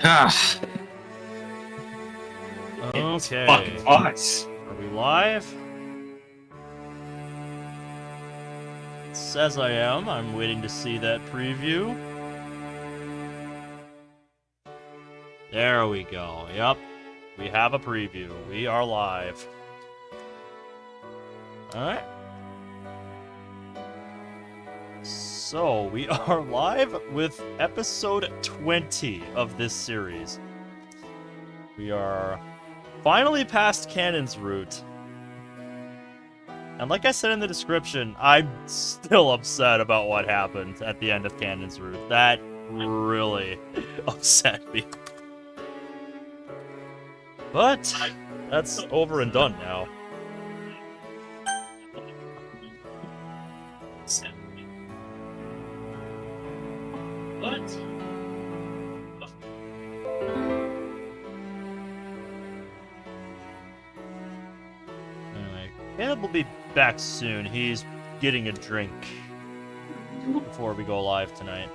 Ah, it's fucking Okay. ice. Are we live? It says I am. I'm waiting to see that preview. There we go. Yep. We have a preview. We are live. Alright. So, we are live with episode 20 of this series. We are finally past Kanon's route. And like I said in the description, I'm still upset about what happened at the end of Kanon's route. That really upset me. But that's over and done now. Anyway, Caleb will be back soon. He's getting a drink before we go live tonight.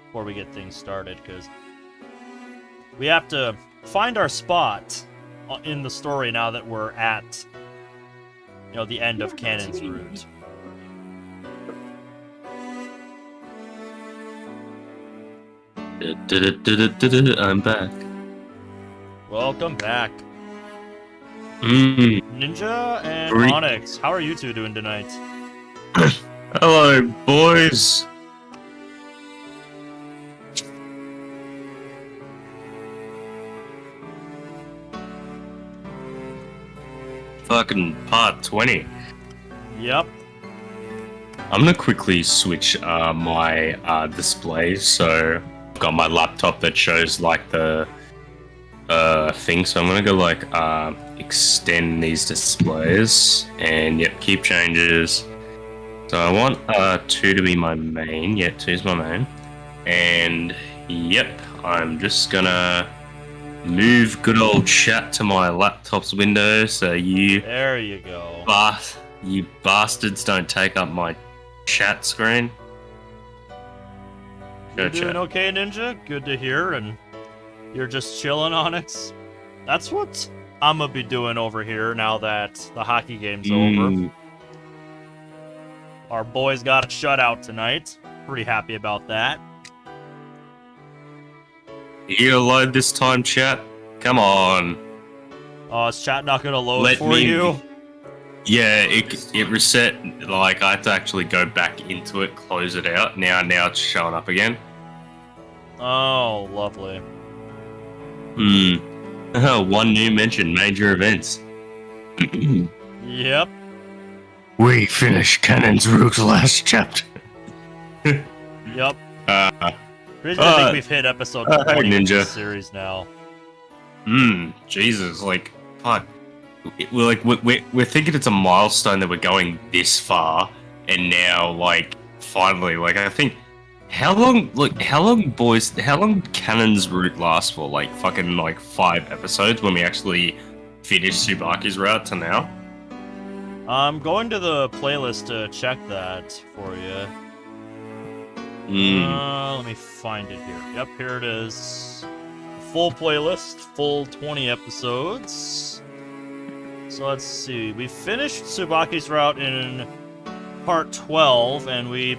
Before we get things started, because we have to find our spot in the story now that we're at, the end of Kanon's route. I'm back. Welcome back. Mm. Ninja and Great. Onyx, how are you two doing tonight? Hello, boys. Fucking part 20. Yep. I'm gonna quickly switch my display. So I've got my laptop that shows like the thing. So I'm gonna go like extend these displays and yep, keep changes. So I want 2 to be my main. Yeah, 2's my main. And yep, I'm just gonna move good old chat to my laptop's window so There you go. you bastards don't take up my chat screen. You're Go doing chat. okay, Ninja? Good to hear, and you're just chilling, Onyx? That's what I'm gonna be doing over here now that the hockey game's over. Our boys got a shutout tonight. Pretty happy about that. You load this time, chat? Come on. Oh, is chat not gonna load Let for me- you? Yeah, it reset. Like I had to actually go back into it, close it out. Now it's showing up again. Oh, lovely. One new mention: major events. Yep. We finished Kanon's route last chapter. Yep. Uh, Crazy to think we've hit episode 20 of Ninja. this series now. Jesus, like, fuck. We're thinking it's a milestone that we're going this far, and now, like, finally, like, I think, how long Kanon's route last for? Like, fucking, like, 5 episodes when we actually finished Tsubaki's route to now? I'm going to the playlist to check that for you. Let me find it here. Yep, here it is. Full playlist, full 20 episodes. So let's see. We finished Tsubaki's route in part 12, and we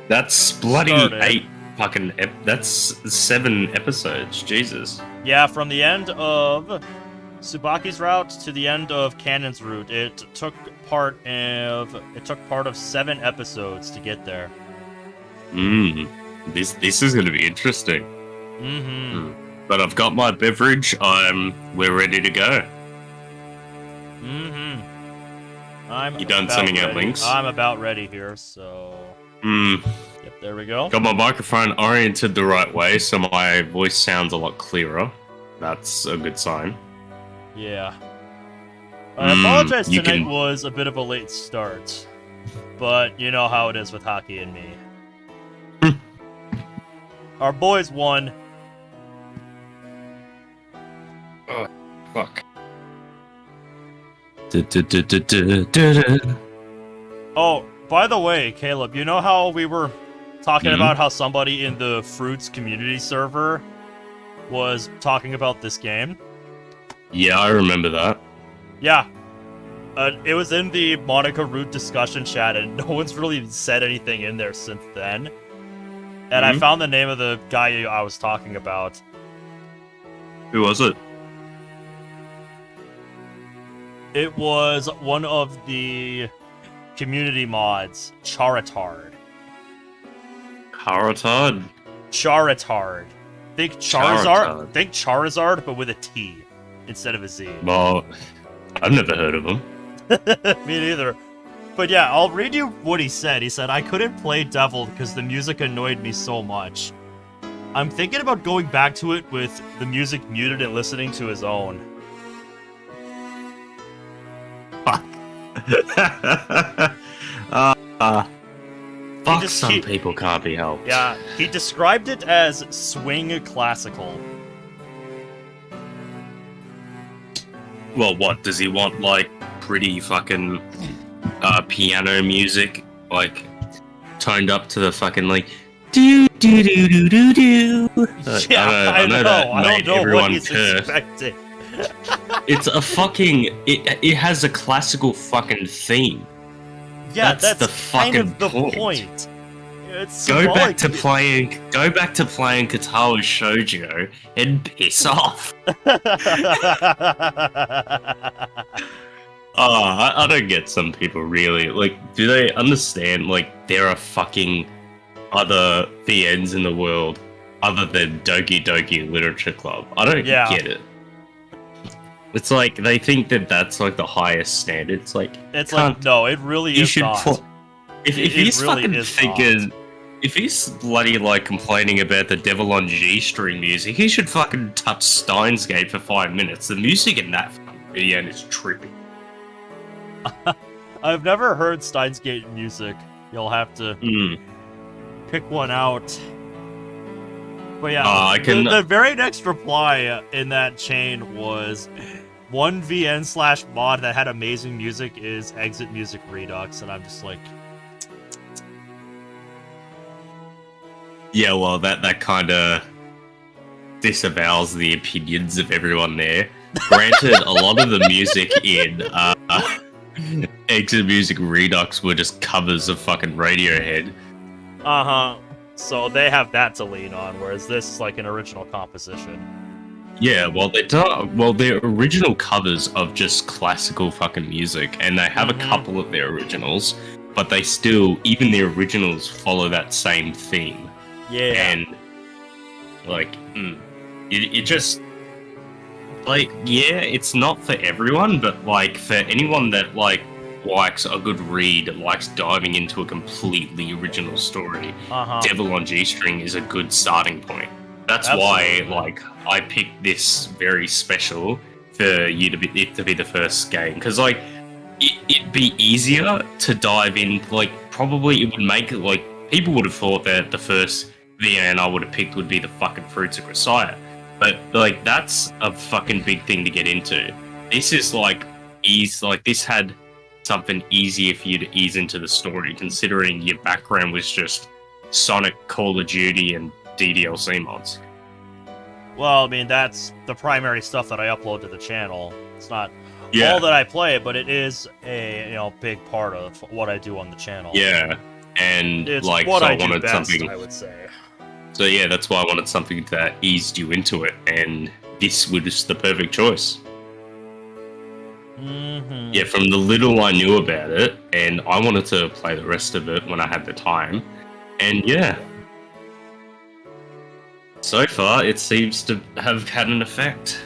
That's bloody started. 8 fucking... that's 7 episodes, Jesus. Yeah, from the end of Tsubaki's route to the end of Kanon's route, it took part of 7 episodes to get there. This is gonna be interesting. Mm-hmm. But I've got my beverage. We're ready to go. Mm-hmm. You done about sending out ready. links? I'm about ready here, so... Yep, there we go. Got my microphone oriented the right way, so my voice sounds a lot clearer. That's a good sign. Yeah. I apologize, you tonight can- was a bit of a late start. But you know how it is with hockey and me. Our boys won. Fuck. Oh, by the way, Caleb, you know how we were talking about how somebody in the Fruits community server was talking about this game. Yeah, I remember that. Yeah. It was in the Monica Root discussion chat, and no one's really said anything in there since then. And I found the name of the guy I was talking about. Who was it? It was one of the community mods, Charizard. Charizard? Charizard. Think Charizard. Think Charizard, but with a T instead of a Z. Well, I've never heard of him. Me neither. But yeah, I'll read you what he said. He said, I couldn't play Devil because the music annoyed me so much. I'm thinking about going back to it with the music muted and listening to his own. Fuck. Fuck, some people can't be helped. Yeah, he described it as swing classical. Well, what, does he want, like, pretty fucking piano music, like, toned up to the fucking, like, do-do-do-do-do-do? Yeah, I know that I don't know what he's expecting. It's a fucking, it has a classical fucking theme. Yeah, that's the kind fucking of the point. It's Go back to playing Katawa Shoujo and piss off. I don't get some people really. Like, do they understand, like, there are fucking other VNs in the world other than Doki Doki Literature Club? I don't get it. It's like, they think that that's, like, the highest standard. It's like, no, it really is not. If he's really fucking thinking... If he's bloody, like, complaining about the Devil on G-string music, he should fucking touch Steins Gate for 5 minutes. The music in that VN is trippy. I've never heard Steins Gate music. You'll have to pick one out. But yeah, the very next reply in that chain was... One VN/mod that had amazing music is Exit Music Redux, and I'm just like... Yeah, well, that kind of disavows the opinions of everyone there. Granted, a lot of the music in Exit Music Redux were just covers of fucking Radiohead. Uh-huh. So they have that to lean on, whereas this is like an original composition. Yeah, well, they're original covers of just classical fucking music, and they have a couple of their originals, but they still, even the originals follow that same theme. Yeah. And, like, it just, like, yeah, it's not for everyone, but, like, for anyone that, like, likes a good read, likes diving into a completely original story, Devil on G-string is a good starting point. That's why, like, I picked this very special for you to be the first game, because, like, it'd be easier to dive in. Like, probably it would make it, like, people would have thought that the first VN I would have picked would be the fucking Fruits of Grisaia, but, like, that's a fucking big thing to get into. This is like this had something easier for you to ease into the story, considering your background was just Sonic, Call of Duty, and DDLC mods. Well, I mean, that's the primary stuff that I upload to the channel. It's not all that I play, but it is a big part of what I do on the channel. Yeah, and it's like, what so I wanted do best, something. I would say. So yeah, that's why I wanted something that eased you into it, and this was the perfect choice. Yeah, from the little I knew about it, and I wanted to play the rest of it when I had the time, and yeah. So far, it seems to have had an effect.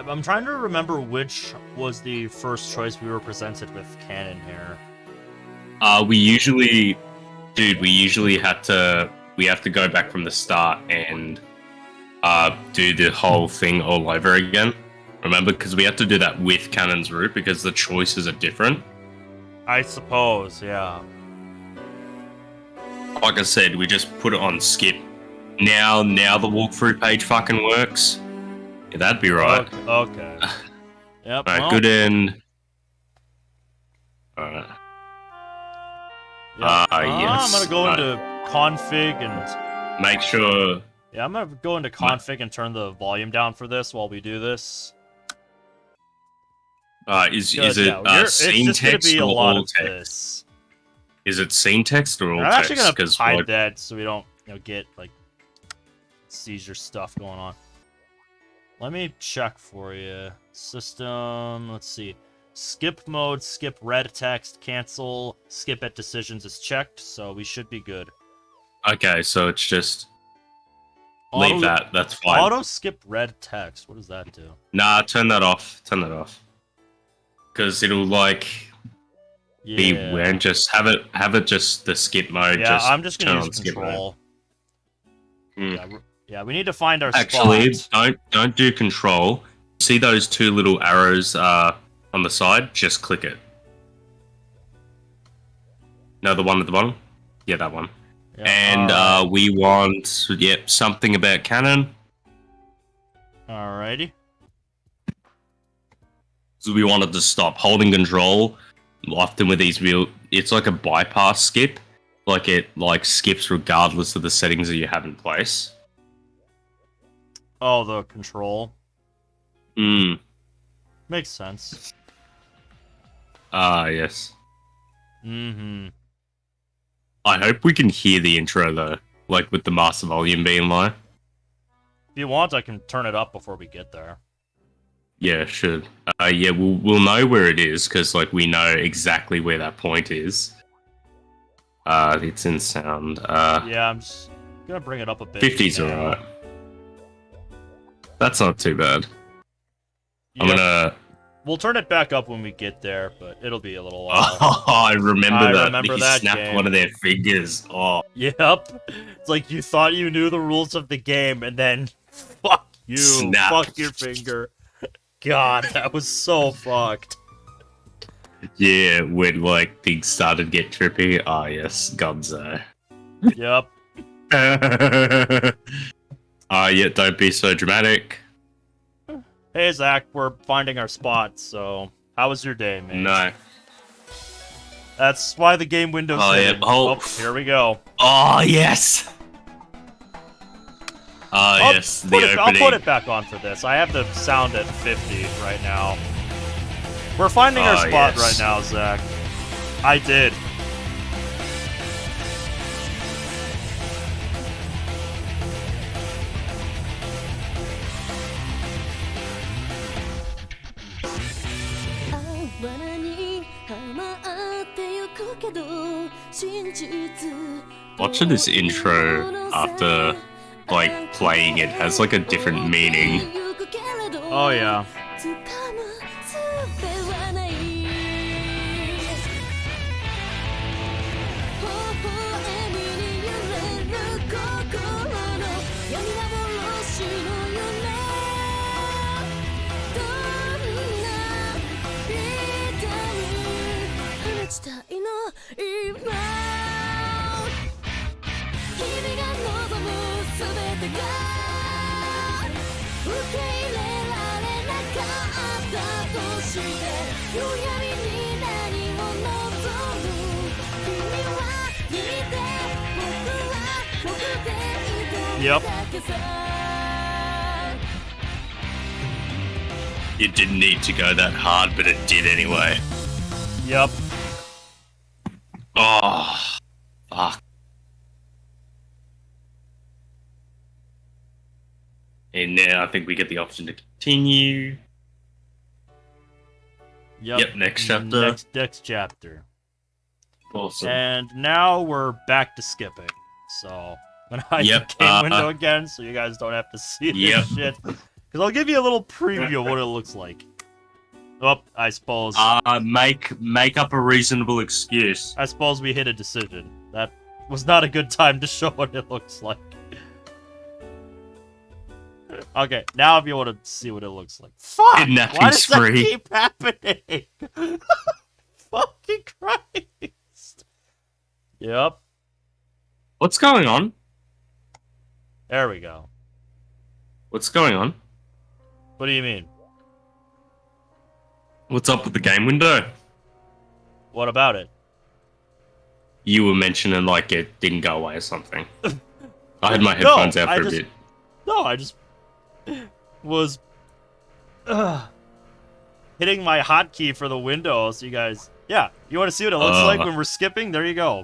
I'm trying to remember which was the first choice we were presented with Kanon here. We usually have to go back from the start and do the whole thing all over again. Remember, because we have to do that with Kanon's route because the choices are different. I suppose, yeah. Like I said, we just put it on skip. Now the walkthrough page fucking works. Yeah, that'd be right. Okay. Yep. Alright, Well, good end. Alright. yep. Yes. I'm gonna go into config and Make sure. yeah, I'm gonna go into config and turn the volume down for this while we do this. Is it it's scene just gonna text be a or lot all of text? this. Is it scene text or all I'm text? actually gonna Because hide that so we don't, get like seizure stuff going on. Let me check for you. System. Let's see. Skip mode, skip red text, cancel, skip at decisions is checked, so we should be good. Okay, so it's just leave that. That's fine. Auto skip red text. What does that do? Nah, turn that off. Turn that off. Because it'll be weird. Just have it just the skip mode. Yeah, I'm just gonna use control. Yeah, we need to find our Actually, spot. don't do control. See those two little arrows on the side? Just click it. No, the one at the bottom? Yeah, that one. Yeah, and we want, something about Kanon. Alrighty. So we wanted to stop holding control. Often with these it's like a bypass skip. Like it skips regardless of the settings that you have in place. Oh, the control. Makes sense. Yes. Mm-hmm. I hope we can hear the intro though, like with the master volume being low. If you want, I can turn it up before we get there. Yeah, should. Yeah, we'll know where it is because we know exactly where that point is. It's in sound. Yeah, I'm just gonna bring it up a bit. 50's alright. That's not too bad. Yep. We'll turn it back up when we get there, but it'll be a little while. Oh, I remember that. Remember he that snapped game. one of their fingers. Oh. Yep. It's like you thought you knew the rules of the game, and then fuck you. Snap. Fuck your finger. God, that was so fucked. Yeah, when things started to get trippy. Ah, yes, Gonzo. Yep. Yeah, don't be so dramatic. Hey, Zach, we're finding our spot, so how was your day, man? No. That's why the game window's hidden. Oh, here we go. Oh, yes! Yes, the opening. I'll put it back on for this. I have the sound at 50 right now. We're finding our spot right now, Zach. I did. Watching this intro after playing it has a different meaning. Oh yeah. Yep. It didn't need to go that hard, but it did anyway. Yep. Oh, fuck. And now I think we get the option to continue. Yep, next chapter. Next chapter. Awesome. And now we're back to skipping. So, I'm gonna hide the game window again so you guys don't have to see this shit. Because I'll give you a little preview of what it looks like. Oh, I suppose. Make up a reasonable excuse. I suppose we hit a decision. That was not a good time to show what it looks like. Okay, now if you want to see what it looks like. Fuck! Why does that keep happening? Fucking Christ. Yep. What's going on? There we go. What's going on? What do you mean? What's up with the game window? What about it? You were mentioning like it didn't go away or something. I had my headphones out for a bit. No, I just was hitting my hotkey for the window. So you guys, yeah, you want to see what it looks like when we're skipping? There you go.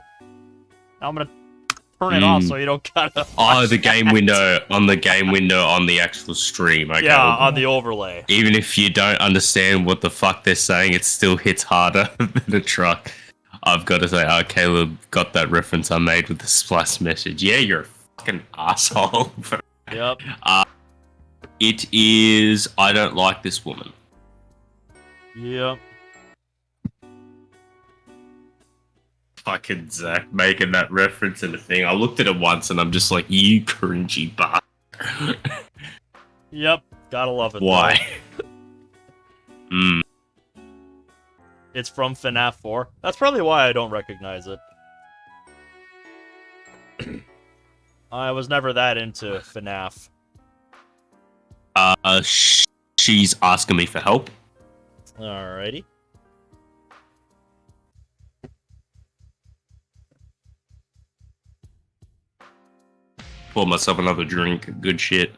Now I'm gonna turn it off so you don't gotta. Oh, the game window on the actual stream. Okay. Yeah, on the overlay. Even if you don't understand what the fuck they're saying, it still hits harder than a truck. I've got to say, Caleb got that reference I made with the splash message. Yeah, you're a fucking asshole. Yep. It is. I don't like this woman. Yep. Fucking Zach making that reference in the thing. I looked at it once and I'm just like, you cringy bastard. Yep. Gotta love it. Why? It's from FNAF 4. That's probably why I don't recognize it. I was never that into FNAF. She's asking me for help. Alrighty. Pour myself another drink. Good shit.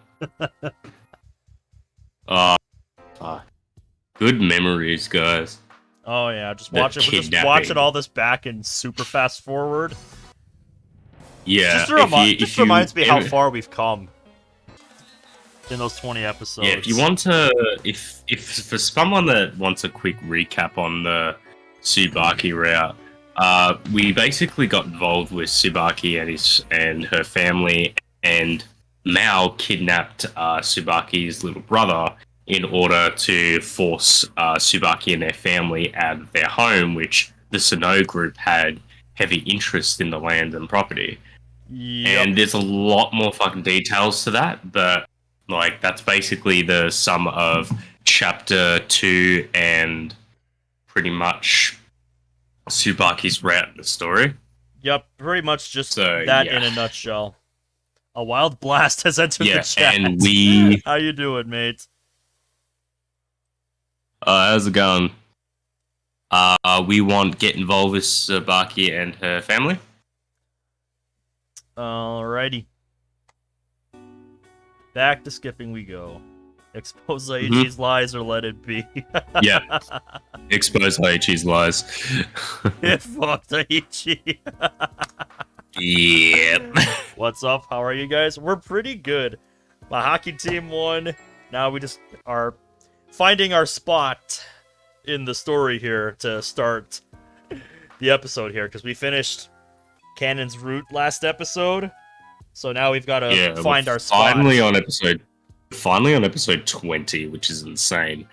Good memories, guys. Oh yeah, just watch it all this back in super fast forward. Yeah, just reminds me how far we've come in those 20 episodes. Yeah, if you want to, if for someone that wants a quick recap on the Tsubaki route, we basically got involved with Tsubaki and her family, and Mao kidnapped Tsubaki's little brother in order to force Tsubaki and their family out of their home, which the Sano group had heavy interest in the land and property. Yep. And there's a lot more fucking details to that, but like that's basically the sum of chapter 2 and pretty much Tsubaki's route in the story. Yep, pretty much just that in a nutshell. A wild blast has entered the chat. And we... How you doing, mate? How's it going? We want to get involved with Tsubaki and her family. Alrighty. Back to skipping we go. Expose Aichi's lies or let it be. Yeah. Expose Aichi's lies. Fuck Aichi. Yep. What's up? How are you guys? We're pretty good. My hockey team won. Now we just are finding our spot in the story here to start the episode here, because we finished Kanon's route last episode. So now we've got to find our spot. Finally on episode 20, which is insane.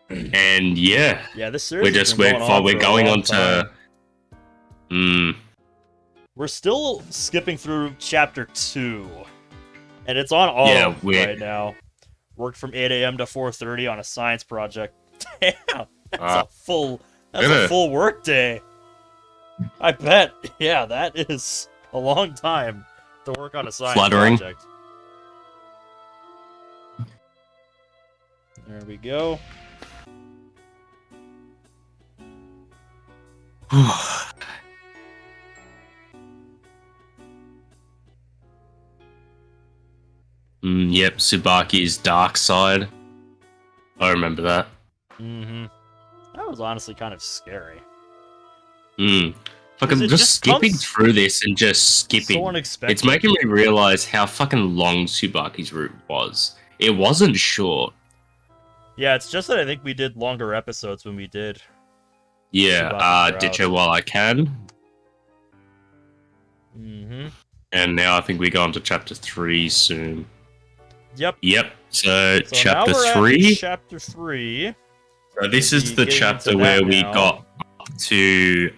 And yeah, this series we're going on to. We're still skipping through chapter 2, and it's on all right now. Worked from 8 a.m. to 4:30 on a science project. Damn, that's a full work day. I bet. Yeah, that is a long time to work on a science project. There we go. Yep, Tsubaki's dark side. I remember that. That was honestly kind of scary. Fucking just skipping through this and just skipping. So unexpected. It's making me realize how fucking long Tsubaki's route was. It wasn't short. Yeah, it's just that I think we did longer episodes when we did. Yeah, ditch her while I can. And now I think we go on to chapter 3 soon. Yep. So chapter 3. Chapter 3. So this is the chapter where we got up to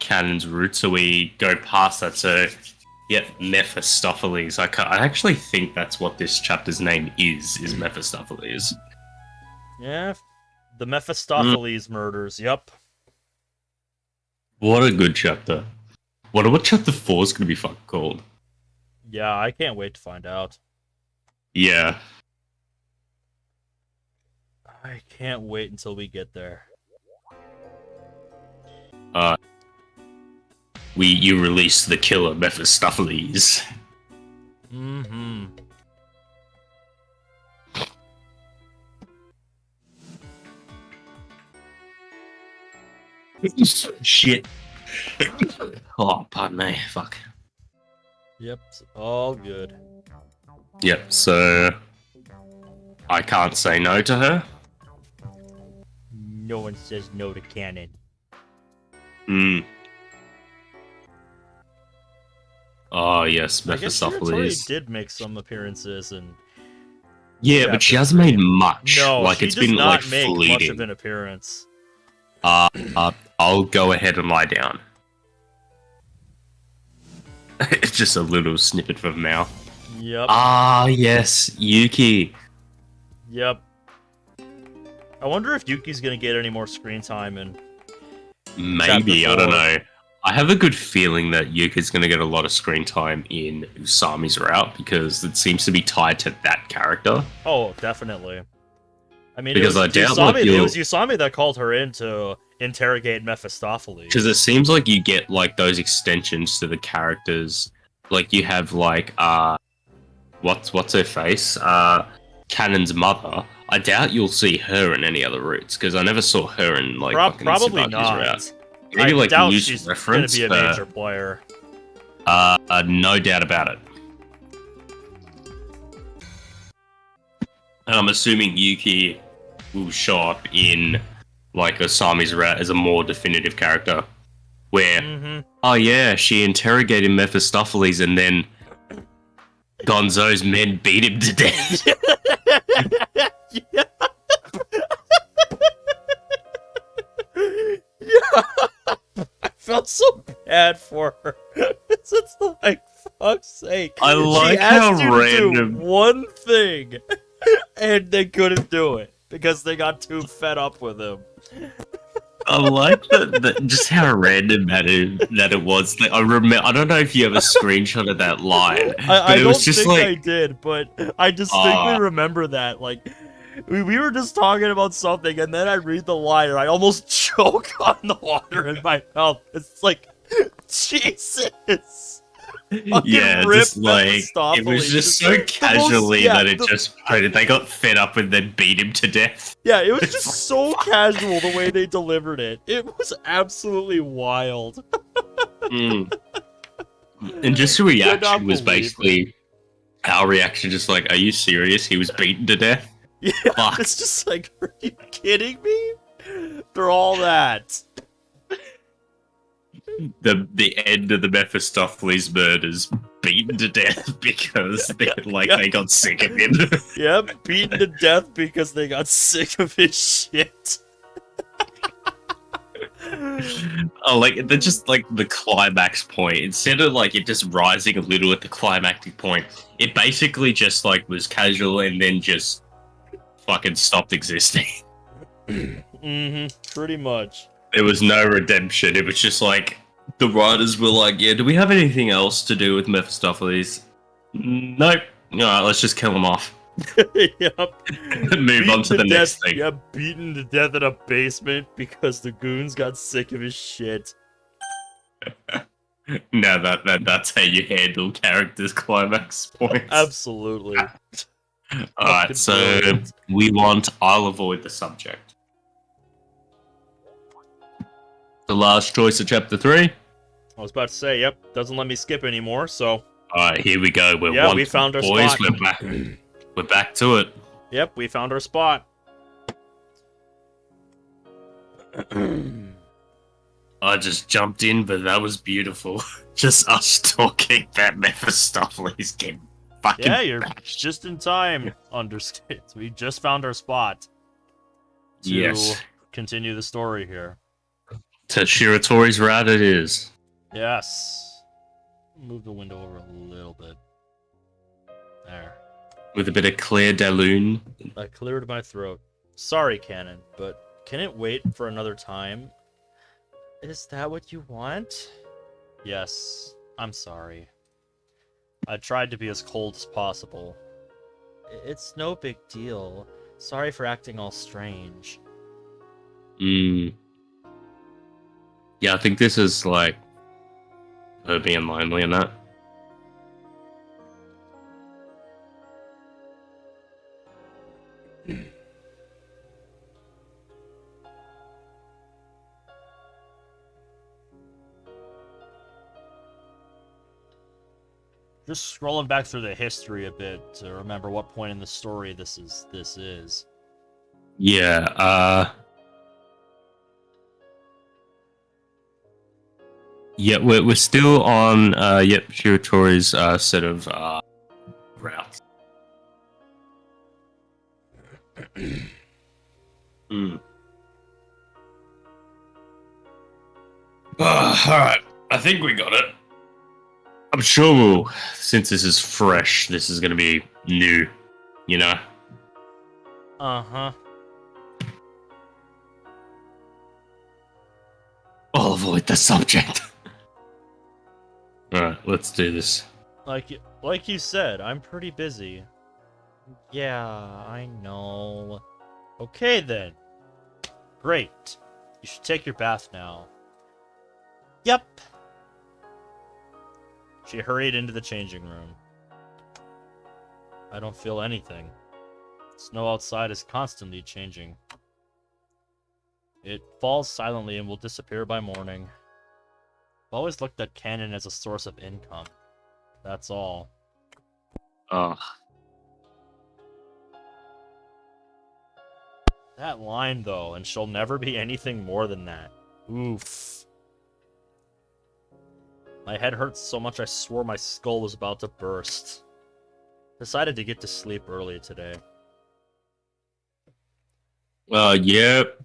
Kanon's route, so we go past that. So, Mephistopheles. I actually think that's what this chapter's name is Mephistopheles. Yeah, the Mephistopheles murders. Yep. What a good chapter. What chapter 4 is going to be fucking called? Yeah, I can't wait to find out. Yeah. I can't wait until we get there. uh, you release the killer Mephistopheles. Mm-hmm. Shit. Oh, pardon me. Fuck. Yep, it's all good. Yep, so I can't say no to her. No one says no to Kanon. Hmm. Oh, yes, I guess Shiratori Mephistopheles. did make some appearances and Yeah, but she hasn't made much. no, like, she it's does been, not like, make fleeting. much of an appearance. I'll go ahead and lie down. It's just a little snippet from mouth. Yep. Ah, yes, Yuki. Yep. I wonder if Yuki's gonna get any more screen time in Maybe, Chapter I don't 4. know. I have a good feeling that Yuki's going to get a lot of screen time in Usami's route because it seems to be tied to that character. Oh, definitely. I mean, Because it I was doubt, Usami, like, it was Usami that called her in to interrogate Mephistopheles. Because it seems like you get, like, those extensions to the characters. Like, you have, like, what's her face? Kanon's mother. I doubt you'll see her in any other routes because I never saw her in, like, fucking probably Tsubaki's not. route. Maybe, I like, doubt news she's reference, gonna be a but, major player. no doubt about it. And I'm assuming Yuki will show up in, like, Asami's route as a more definitive character. Where, oh yeah, she interrogated Mephistopheles and then Gonzo's men beat him to death. Yeah. I felt so bad for her. It's like, fuck's sake. I like she asked how you to do random. one thing, and they couldn't do it because they got too fed up with him. I like just how random that it was. Like, I don't know if you have a screenshot of that line, but I it don't was just think like, I did, but I distinctly remember that. Like, we were just talking about something, and then I read the line, and I almost choke on the water in my mouth. It's like, Jesus. yeah, Rip just like it Mephistopheles. was just so casually yeah, that it just they got fed up and then beat him to death. Yeah, it was just so casual the way they delivered it. It was absolutely wild. Mm. And just the reaction was basically our reaction, just like, "Are you serious? He was beaten to death." Yeah, Fuck. it's just like, are you kidding me? For all that. The end of the Mephistopheles murders, beaten to death because they got sick of him. Yep, beaten to death because they got sick of his shit. Oh, like they're just like the climax point. Instead of like it just rising a little at the climactic point, it basically just like was casual and then just fucking stopped existing. Pretty much. There was no redemption. It was just like the writers were like, "Yeah, do we have anything else to do with Mephistopheles?" Nope. All right, let's just kill him off. Yep. Move on to the next thing. Yeah, beaten to death in a basement because the goons got sick of his shit. No, that's how you handle characters' climax points. Absolutely. Alright, so we want I'll avoid the subject. The last choice of chapter 3. I was about to say, yep, doesn't let me skip anymore, so... Alright, here we go. We found our boys. spot. We're back to it. Yep, we found our spot. I just jumped in, but that was beautiful. Just us talking about Mephistopheles getting fucking Yeah, you're bashed. just in time, understand. We just found our spot to continue the story here. To Shiratori's route it is. Yes. Move the window over a little bit. There. With a bit of Claire de Lune. I cleared my throat. Sorry, Kanon, but can it wait for another time? Is that what you want? Yes, I'm sorry. I tried to be as cold as possible. It's no big deal. Sorry for acting all strange. Yeah, I think this is like her being lonely and that. Just scrolling back through the history a bit to remember what point in the story this is. Yeah, yeah, we're still on Shiratori's set of routes. Alright, I think we got it. I'm sure we'll, since this is fresh, this is gonna be new, you know? Uh-huh. I'll avoid the subject. Alright, let's do this. Like you said, I'm pretty busy. Yeah, I know. Okay then. Great. You should take your bath now. Yep. She hurried into the changing room. I don't feel anything. Snow outside is constantly changing. It falls silently and will disappear by morning. I've always looked at Kanon as a source of income. That's all. Ugh. That line, though, and she'll never be anything more than that. Oof. My head hurts so much I swore my skull was about to burst. Decided to get to sleep early today. Yep.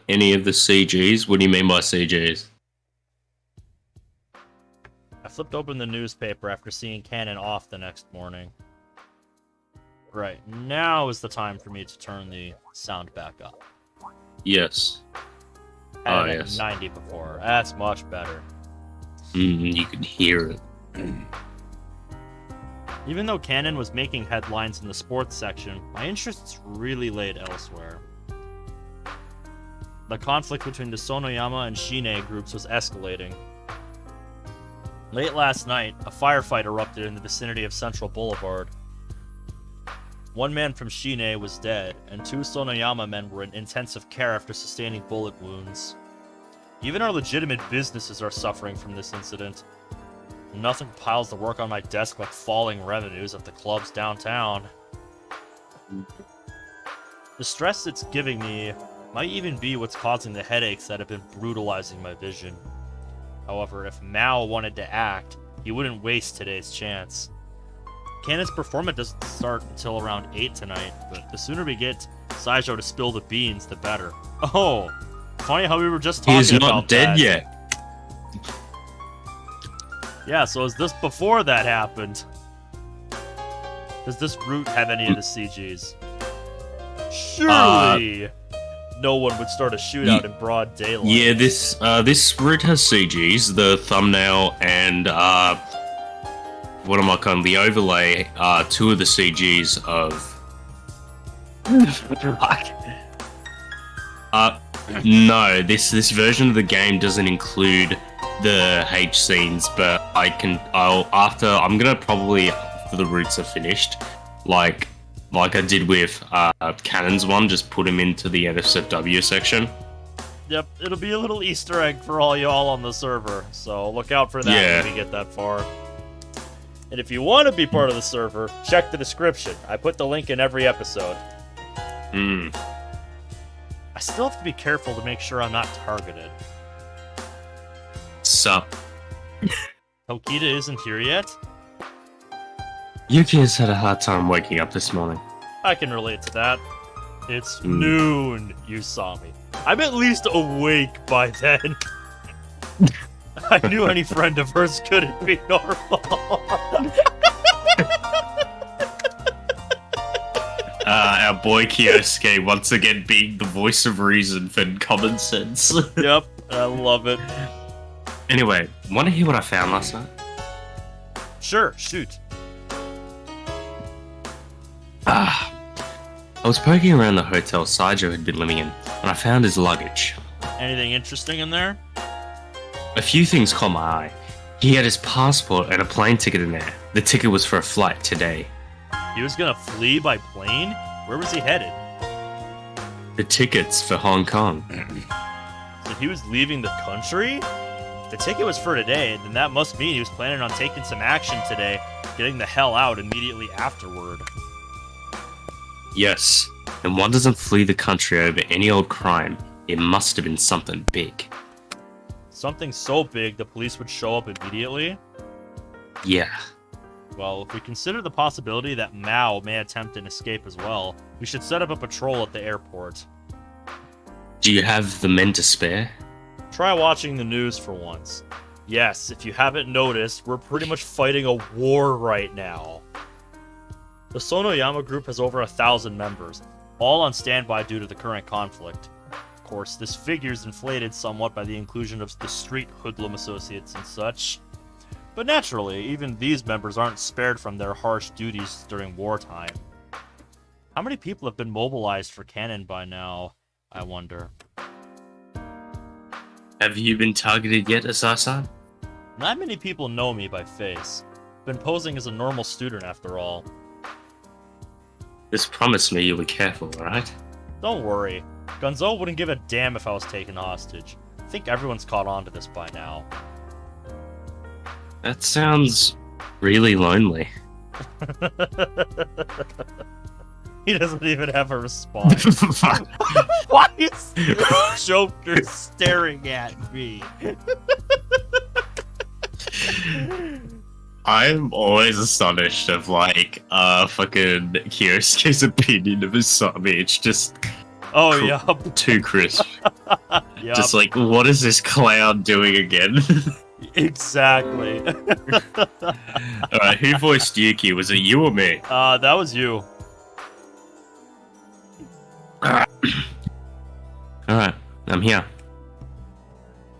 Any of the CGs? What do you mean by CGs? I flipped open the newspaper after seeing Kanon off the next morning. Right, now is the time for me to turn the sound back up. Yes. I had it Yes. at 90 before. That's much better. You can hear it. Even though Kanon was making headlines in the sports section, my interests really laid elsewhere. The conflict between the Sonoyama and Shine groups was escalating. Late last night, a firefight erupted in the vicinity of Central Boulevard. One man from Shine was dead, and 2 Sonoyama men were in intensive care after sustaining bullet wounds. Even our legitimate businesses are suffering from this incident. Nothing piles the work on my desk like falling revenues at the clubs downtown. The stress it's giving me might even be what's causing the headaches that have been brutalizing my vision. However, if Mao wanted to act, he wouldn't waste today's chance. Kanon's performance doesn't start until around 8 tonight, but the sooner we get Seijou to spill the beans, the better. Oh! Funny how we were just talking He's about not dead that. yet. Yeah, so is this before that happened? Does this route have any of the CGs? Surely no one would start a shootout in broad daylight. Yeah, this route has CGs. The thumbnail and what am I calling the overlay are 2 of the CGs of. No, this version of the game doesn't include the H scenes, but I'm gonna probably, after the routes are finished, like I did with Kanon's one, just put him into the NSFW section. Yep, it'll be a little Easter egg for all y'all on the server, so look out for that when we get that far. And if you want to be part of the server, check the description. I put the link in every episode. I still have to be careful to make sure I'm not targeted. Sup? Tokita isn't here yet? Yuki has had a hard time waking up this morning. I can relate to that. It's noon, you saw me. I'm at least awake by then. I knew any friend of hers couldn't be normal. Our boy Kyosuke once again being the voice of reason and common sense. Yep, I love it. Anyway, want to hear what I found last night? Sure, shoot. I was poking around the hotel Seijou had been living in, and I found his luggage. Anything interesting in there? A few things caught my eye. He had his passport and a plane ticket in there. The ticket was for a flight today. He was gonna flee by plane? Where was he headed? The ticket's for Hong Kong. So he was leaving the country? If the ticket was for today, then that must mean he was planning on taking some action today, getting the hell out immediately afterward. Yes, and one doesn't flee the country over any old crime. It must have been something big. Something so big the police would show up immediately? Yeah. Well, if we consider the possibility that Mao may attempt an escape as well, we should set up a patrol at the airport. Do you have the men to spare? Try watching the news for once. Yes, if you haven't noticed, we're pretty much fighting a war right now. The Sonoyama group has over 1,000 members, all on standby due to the current conflict. Of course, this figure's inflated somewhat by the inclusion of the street hoodlum associates and such. But naturally, even these members aren't spared from their harsh duties during wartime. How many people have been mobilized for Kanon by now, I wonder? Have you been targeted yet, Asai-san? Not many people know me by face. Been posing as a normal student after all. Just promise me you'll be careful, alright? Don't worry. Gunzo wouldn't give a damn if I was taken hostage. I think everyone's caught on to this by now. That sounds really lonely. He doesn't even have a response. Why is the Joker staring at me? I'm always astonished of like fucking Kyosuke's opinion of Asami. It's just yup. too crisp. Yup. Just like, what is this clown doing again? Exactly. Alright, who voiced Yuki? Was it you or me? That was you. Alright, I'm here.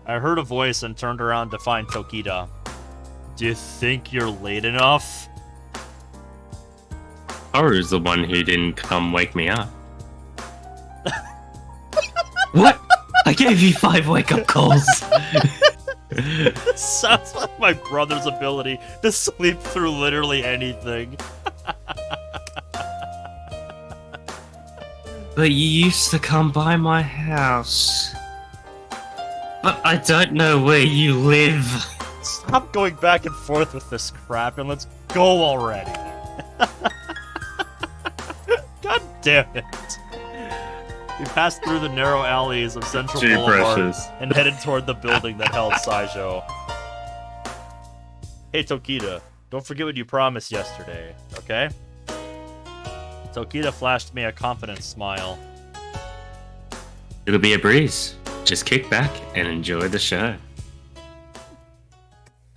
I heard a voice and turned around to find Tokita. Do you think you're late enough? Haru's the one who didn't come wake me up. What? I gave you 5 wake-up calls. This sounds like my brother's ability to sleep through literally anything. But you used to come by my house. But I don't know where you live. Stop going back and forth with this crap and let's go already. God damn it. We passed through the narrow alleys of Central Boulevard Precious. and headed toward the building that held Saijou. Hey Tokita, don't forget what you promised yesterday, okay? Tokita flashed me a confident smile. It'll be a breeze. Just kick back and enjoy the show.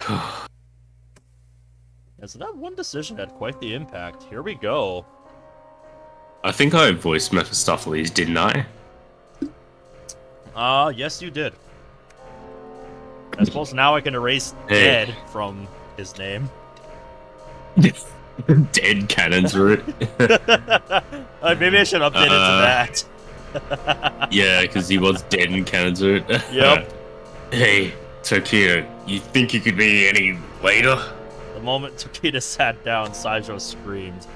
Yeah, so that one decision had quite the impact. Here we go. I think I voiced Mephistopheles, didn't I? Yes you did. I suppose now I can erase Dead from his name. Dead Kanon's route. Maybe I should update it to that. Yeah, because he was dead in Kanon's route. Yep. Hey, Tokyo, you think you could be any later? The moment Tokita sat down, Saijou screamed.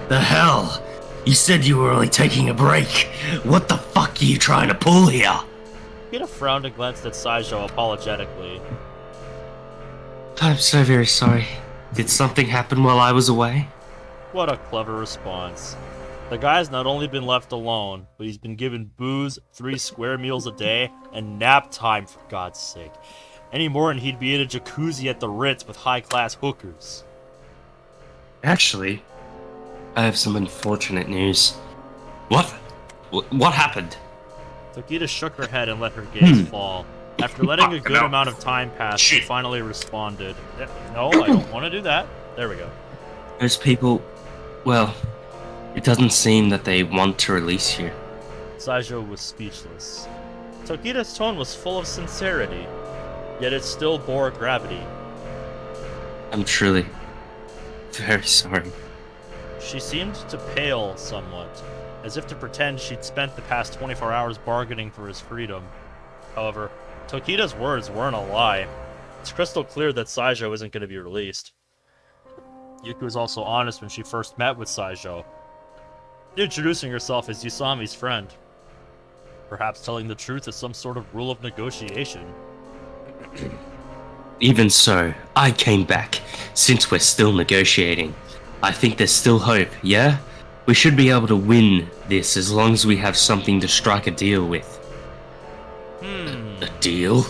The hell? You said you were only taking a break. What the fuck are you trying to pull here? Tokita frowned and glanced at Saijou apologetically. I'm so very sorry. Did something happen while I was away? What a clever response. The guy's not only been left alone, but he's been given booze, 3 square meals a day, and nap time for God's sake. Any more and he'd be in a jacuzzi at the Ritz with high-class hookers. Actually, I have some unfortunate news. What? What happened? Tokita shook her head and let her gaze fall. After letting a good amount of time pass, she Shit. finally responded. No, I don't want to do that. There we go. Those people... Well, it doesn't seem that they want to release you. Saijou was speechless. Tokita's tone was full of sincerity, yet it still bore gravity. I'm truly very sorry. She seemed to pale somewhat, as if to pretend she'd spent the past 24 hours bargaining for his freedom. However, Tokida's words weren't a lie. It's crystal clear that Saijou isn't going to be released. Yuki was also honest when she first met with Saijou, introducing herself as Yusami's friend. Perhaps telling the truth is some sort of rule of negotiation. Even so, I came back, since we're still negotiating. I think there's still hope, yeah? We should be able to win this as long as we have something to strike a deal with. A deal?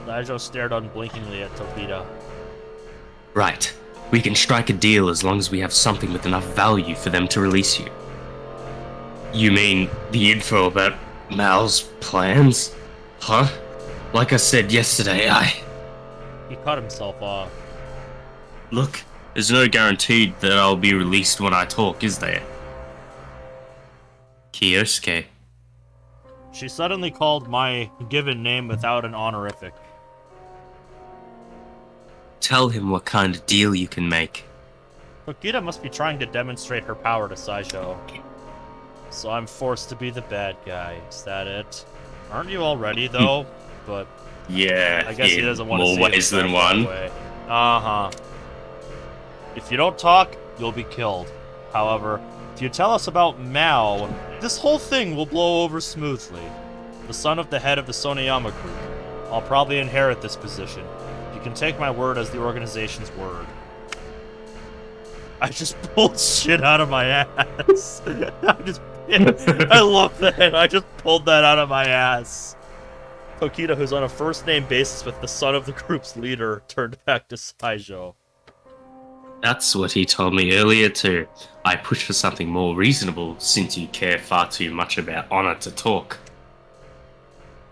Saijou stared unblinkingly at Tokita. Right. We can strike a deal as long as we have something with enough value for them to release you. You mean the info about Mal's plans? Huh? Like I said yesterday, He cut himself off. Look, there's no guarantee that I'll be released when I talk, is there? Kyosuke. She suddenly called my given name without an honorific. Tell him what kind of deal you can make. Tokita must be trying to demonstrate her power to Saijou. So I'm forced to be the bad guy. Is that it? Aren't you already, though? But yeah, I guess he doesn't want to more see ways than one. Uh-huh. If you don't talk, you'll be killed. However, if you tell us about Mao, this whole thing will blow over smoothly. The son of the head of the Soneyama group. I'll probably inherit this position. You can take my word as the organization's word. I just pulled shit out of my ass. I love that. I just pulled that out of my ass. Tokita, who's on a first-name basis with the son of the group's leader, turned back to Saijou. That's what he told me earlier too. I pushed for something more reasonable since you care far too much about honor to talk.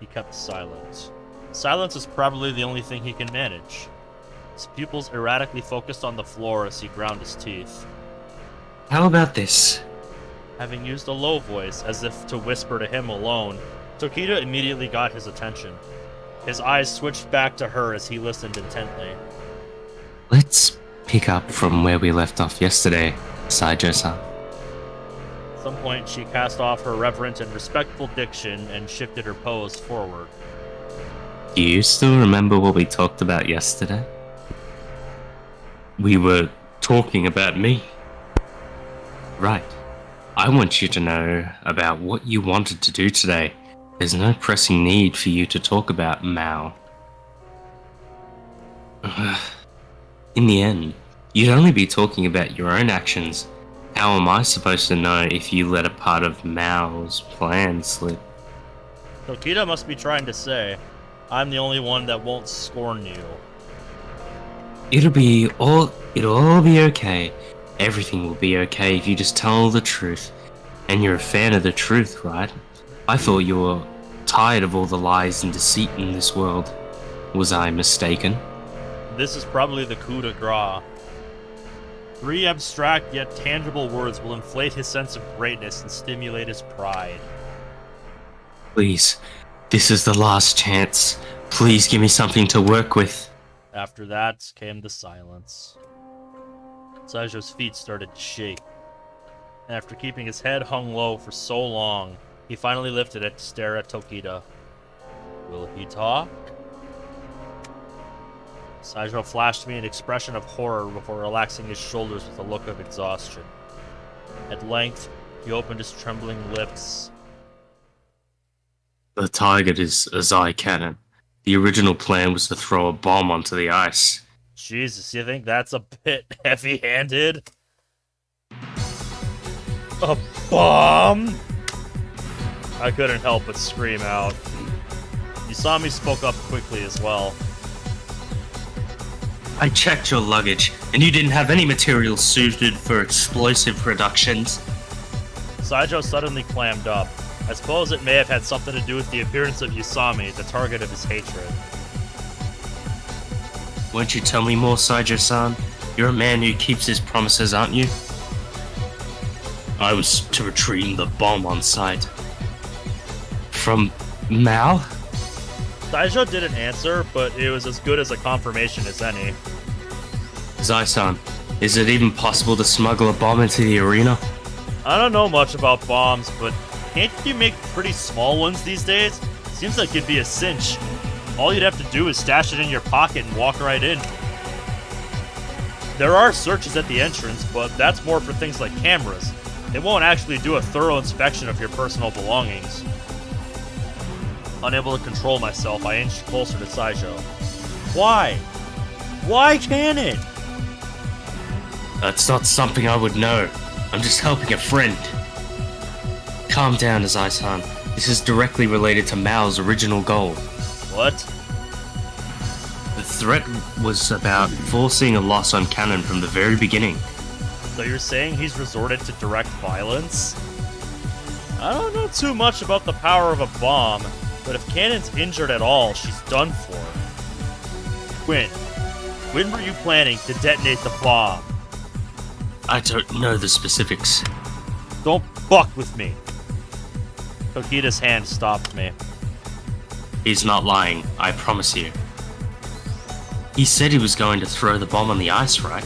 He kept silent. Silence is probably the only thing he can manage. His pupils erratically focused on the floor as he ground his teeth. How about this? Having used a low voice, as if to whisper to him alone, Tokita immediately got his attention. His eyes switched back to her as he listened intently. Let's pick up from where we left off yesterday, Saijou-san. At some point, she cast off her reverent and respectful diction and shifted her pose forward. Do you still remember what we talked about yesterday? We were talking about me. Right. I want you to know about what you wanted to do today. There's no pressing need for you to talk about Mao. In the end, you'd only be talking about your own actions. How am I supposed to know if you let a part of Mao's plan slip? Tokita must be trying to say, I'm the only one that won't scorn you. It'll all be okay. Everything will be okay if you just tell the truth. And you're a fan of the truth, right? I thought you were tired of all the lies and deceit in this world. Was I mistaken? This is probably the coup de grace. 3 abstract yet tangible words will inflate his sense of greatness and stimulate his pride. Please, this is the last chance. Please give me something to work with. After that came the silence. Saijou's feet started to shake. And after keeping his head hung low for so long, he finally lifted it to stare at Tokita. Will he talk? Saijou flashed me an expression of horror before relaxing his shoulders with a look of exhaustion. At length, he opened his trembling lips. The target is a Kanon. The original plan was to throw a bomb onto the ice. Jesus, you think that's a bit heavy-handed? A bomb? I couldn't help but scream out. Yusami spoke up quickly as well. I checked your luggage, and you didn't have any materials suited for explosive productions. Saijou suddenly clammed up. I suppose it may have had something to do with the appearance of Yusami, the target of his hatred. Won't you tell me more, Saijou-san? You're a man who keeps his promises, aren't you? I was to retrieve the bomb on site. From Mao? Saijou didn't answer, but it was as good as a confirmation as any. Zai-san, is it even possible to smuggle a bomb into the arena? I don't know much about bombs, but can't you make pretty small ones these days? Seems like it'd be a cinch. All you'd have to do is stash it in your pocket and walk right in. There are searches at the entrance, but that's more for things like cameras. They won't actually do a thorough inspection of your personal belongings. Unable to control myself, I inched closer to Saijou. Why? Why Kanon? That's not something I would know. I'm just helping a friend. Calm down, Azai-san. This is directly related to Mao's original goal. What? The threat was about forcing a loss on Kanon from the very beginning. So you're saying he's resorted to direct violence? I don't know too much about the power of a bomb, but if Kanon's injured at all, she's done for. When were you planning to detonate the bomb? I don't know the specifics. Don't fuck with me. Tokida's hand stopped me. He's not lying, I promise you. He said he was going to throw the bomb on the ice, right?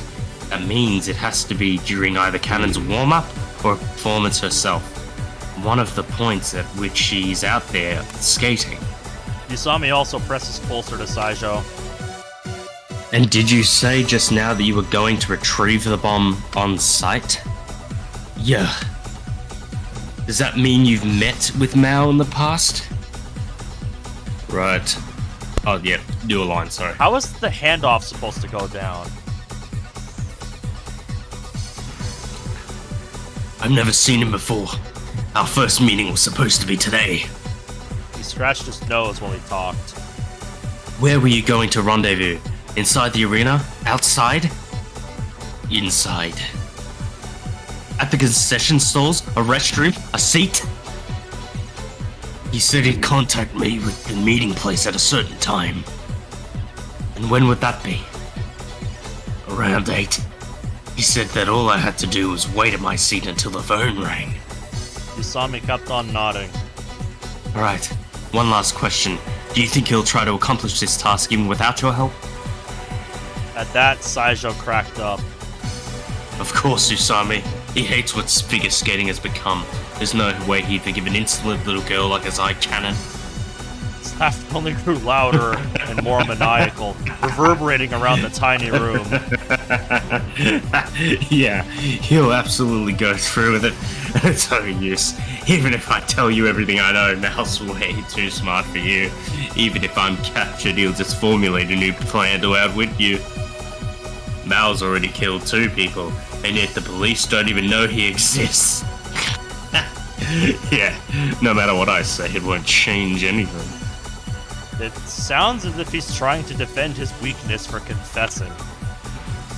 That means it has to be during either Kanon's warm-up or performance herself. One of the points at which she's out there skating. Yusami also presses closer to Saijou. And did you say just now that you were going to retrieve the bomb on site? Yeah. Does that mean you've met with Mao in the past? Right. Oh, yeah, do a line, sorry. How is the handoff supposed to go down? I've never seen him before. Our first meeting was supposed to be today. He scratched his nose while he talked. Where were you going to rendezvous? Inside the arena? Outside? Inside. At the concession stalls? A restroom? A seat? He said he'd contact me with the meeting place at a certain time. And when would that be? Around 8. He said that all I had to do was wait at my seat until the phone rang. Yusami kept on nodding. Alright, one last question. Do you think he'll try to accomplish this task even without your help? At that, Saijou cracked up. Of course, Usami. He hates what figure skating has become. There's no way he'd forgive an insolent little girl like Azai Kanon. His laugh only grew louder and more maniacal, reverberating around the tiny room. Yeah, he'll absolutely go through with it. It's no use. Even if I tell you everything I know, Mal's way too smart for you. Even if I'm captured, he'll just formulate a new plan to outwit you. Mal's already killed 2 people, and yet the police don't even know he exists. Yeah, no matter what I say, it won't change anything. It sounds as if he's trying to defend his weakness for confessing.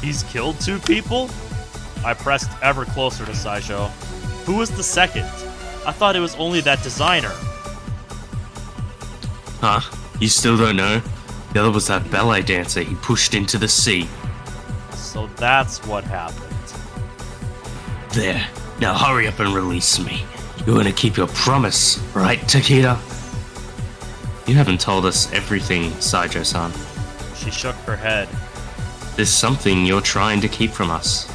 He's killed 2 people? I pressed ever closer to Saijou. Who was the second? I thought it was only that designer. Huh? You still don't know? The other was that ballet dancer he pushed into the sea. So that's what happened. There. Now hurry up and release me. You're gonna keep your promise, right, Takeda? You haven't told us everything, Saijou-san. She shook her head. There's something you're trying to keep from us.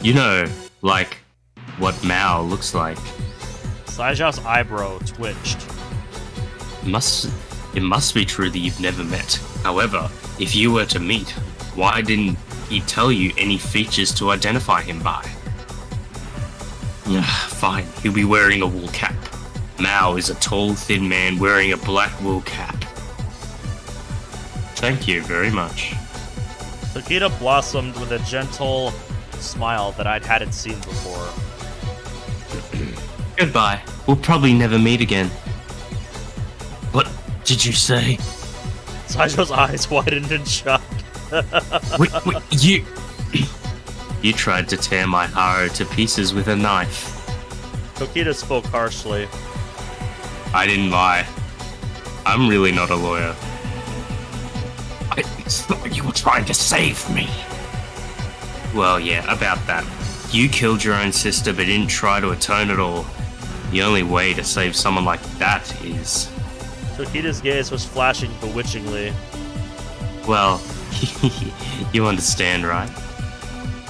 You know, like, what Mao looks like. Saijou's eyebrow twitched. It must be true that you've never met. However, if you were to meet, why didn't he tell you any features to identify him by? Fine, he'll be wearing a wool cap. Mao is a tall, thin man wearing a black wool cap. Thank you very much. Takeda blossomed with a gentle smile that I hadn't seen before. Goodbye. We'll probably never meet again. What did you say? Saijou's eyes widened in shock. Wait, you... You tried to tear my haro to pieces with a knife. Takeda spoke harshly. I didn't lie. I'm really not a lawyer. I thought you were trying to save me. Well, yeah, about that. You killed your own sister but didn't try to atone at all. The only way to save someone like that is... Takeda's gaze was flashing bewitchingly. Well, you understand, right?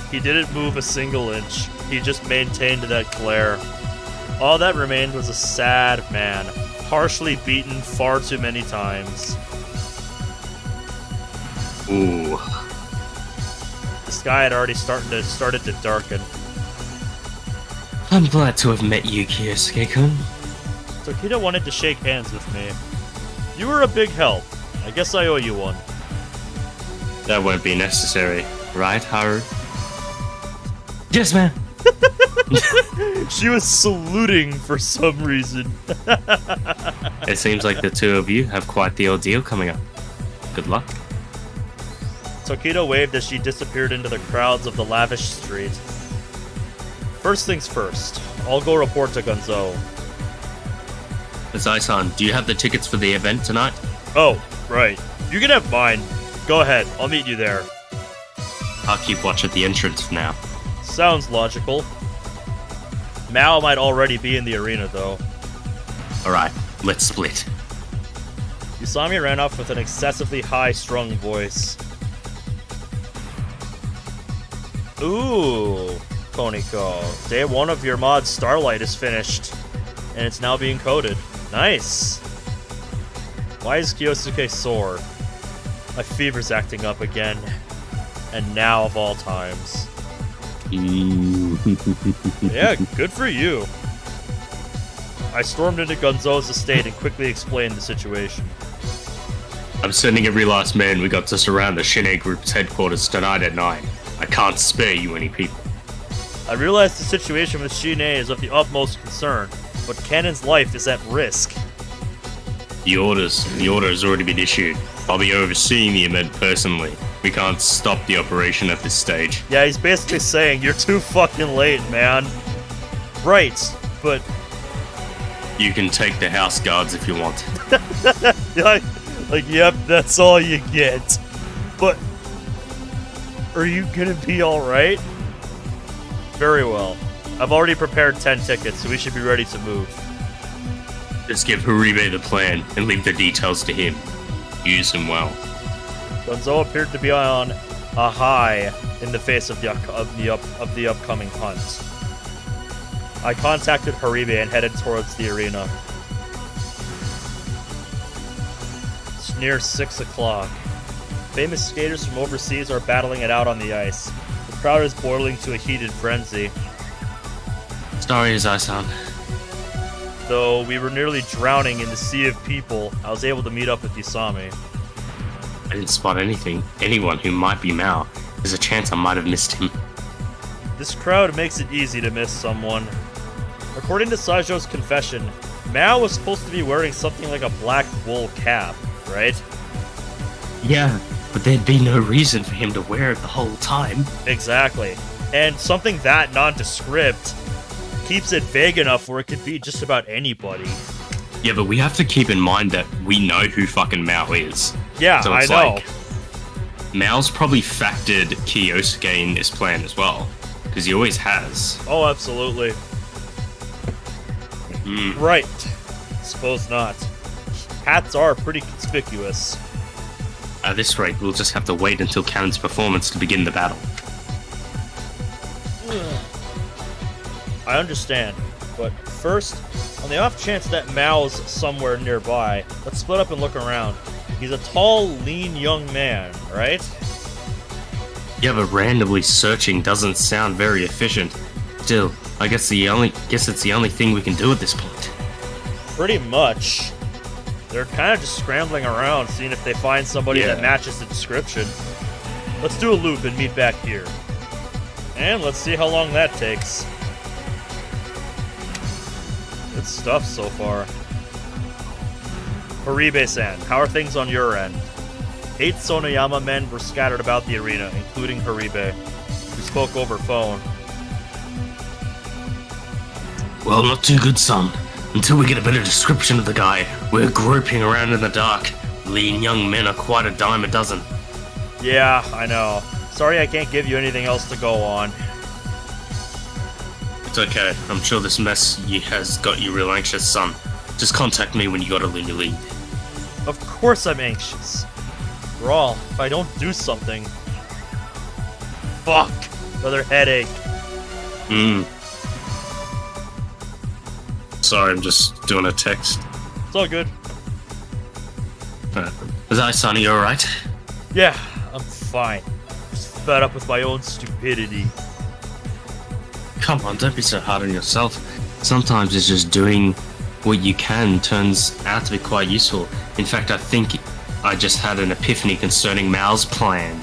He didn't move a single inch. He just maintained that glare. All that remained was a sad man, harshly beaten far too many times. Ooh. The sky had already started to darken. I'm glad to have met you, Kyosuke-kun. Tokido wanted to shake hands with me. You were a big help. I guess I owe you one. That won't be necessary, right, Haru? Yes, man. She was saluting for some reason. It seems like the two of you have quite the ordeal coming up. Good luck. Tokido waved as she disappeared into the crowds of the lavish street. First things first, I'll go report to Gonzo. Azai-san, do you have the tickets for the event tonight? Oh, right. You can have mine. Go ahead, I'll meet you there. I'll keep watch at the entrance for now. Sounds logical. Mao might already be in the arena, though. Alright, let's split. Usami ran off with an excessively high-strung voice. Ooh, Koniko. Day 1 of your mod Starlight is finished, and it's now being coded. Nice! Why is Kyosuke sore? My fever's acting up again. And now of all times. Yeah, good for you. I stormed into Gonzo's estate and quickly explained the situation. I'm sending every last man we got to surround the Shin-A Group's headquarters tonight at 9. I can't spare you any people. I realize the situation with Shin-A is of the utmost concern, but Kanon's life is at risk. The order has already been issued. I'll be overseeing the event personally. We can't stop the operation at this stage. Yeah, he's basically saying, you're too fucking late, man. Right, but... You can take the house guards if you want. Yep, that's all you get. But... Are you gonna be alright? Very well. I've already prepared 10 tickets, so we should be ready to move. Just give Haribe the plan and leave the details to him. Use him well. Gonzo appeared to be on a high in the face of the upcoming hunt. I contacted Haribe and headed towards the arena. It's near 6 o'clock. Famous skaters from overseas are battling it out on the ice. The crowd is boiling to a heated frenzy. Sorry, Azai-san. Though we were nearly drowning in the sea of people, I was able to meet up with Usami. I didn't spot anyone who might be Mao. There's a chance I might have missed him. This crowd makes it easy to miss someone. According to Saijo's confession, Mao was supposed to be wearing something like a black wool cap, right? Yeah, but there'd be no reason for him to wear it the whole time. Exactly. And something that nondescript keeps it vague enough where it could be just about anybody. Yeah, but we have to keep in mind that we know who fucking Mao is. Yeah, so it's I know. Like, Mao's probably factored Kyosuke in this plan as well, because he always has. Oh, absolutely. Right. Suppose not. Hats are pretty conspicuous. At this rate, we'll just have to wait until Kanon's performance to begin the battle. I understand, but first, on the off chance that Mao's somewhere nearby, let's split up and look around. He's a tall, lean young man, right? Yeah, but randomly searching doesn't sound very efficient. Still, I guess it's the only thing we can do at this point. Pretty much. They're kind of just scrambling around, seeing if they find somebody that matches the description. Let's do a loop and meet back here. And let's see how long that takes. Good stuff so far. Haribe-san, how are things on your end? 8 Sonoyama men were scattered about the arena, including Haribe, who spoke over phone. Well, not too good, son. Until we get a better description of the guy, we're groping around in the dark. Lean young men are quite a dime a dozen. Yeah, I know. Sorry I can't give you anything else to go on. It's okay. I'm sure this mess has got you real anxious, son. Just contact me when you got a new lead. Of course I'm anxious. After all, if I don't do something... Fuck! Another headache. sorry, I'm just doing a text. It's all good. Is that Sonny, you alright? Yeah, I'm fine. Just fed up with my own stupidity. Come on, don't be so hard on yourself. Sometimes it's just doing what you can turns out to be quite useful. In fact, I think I just had an epiphany concerning Mal's plan.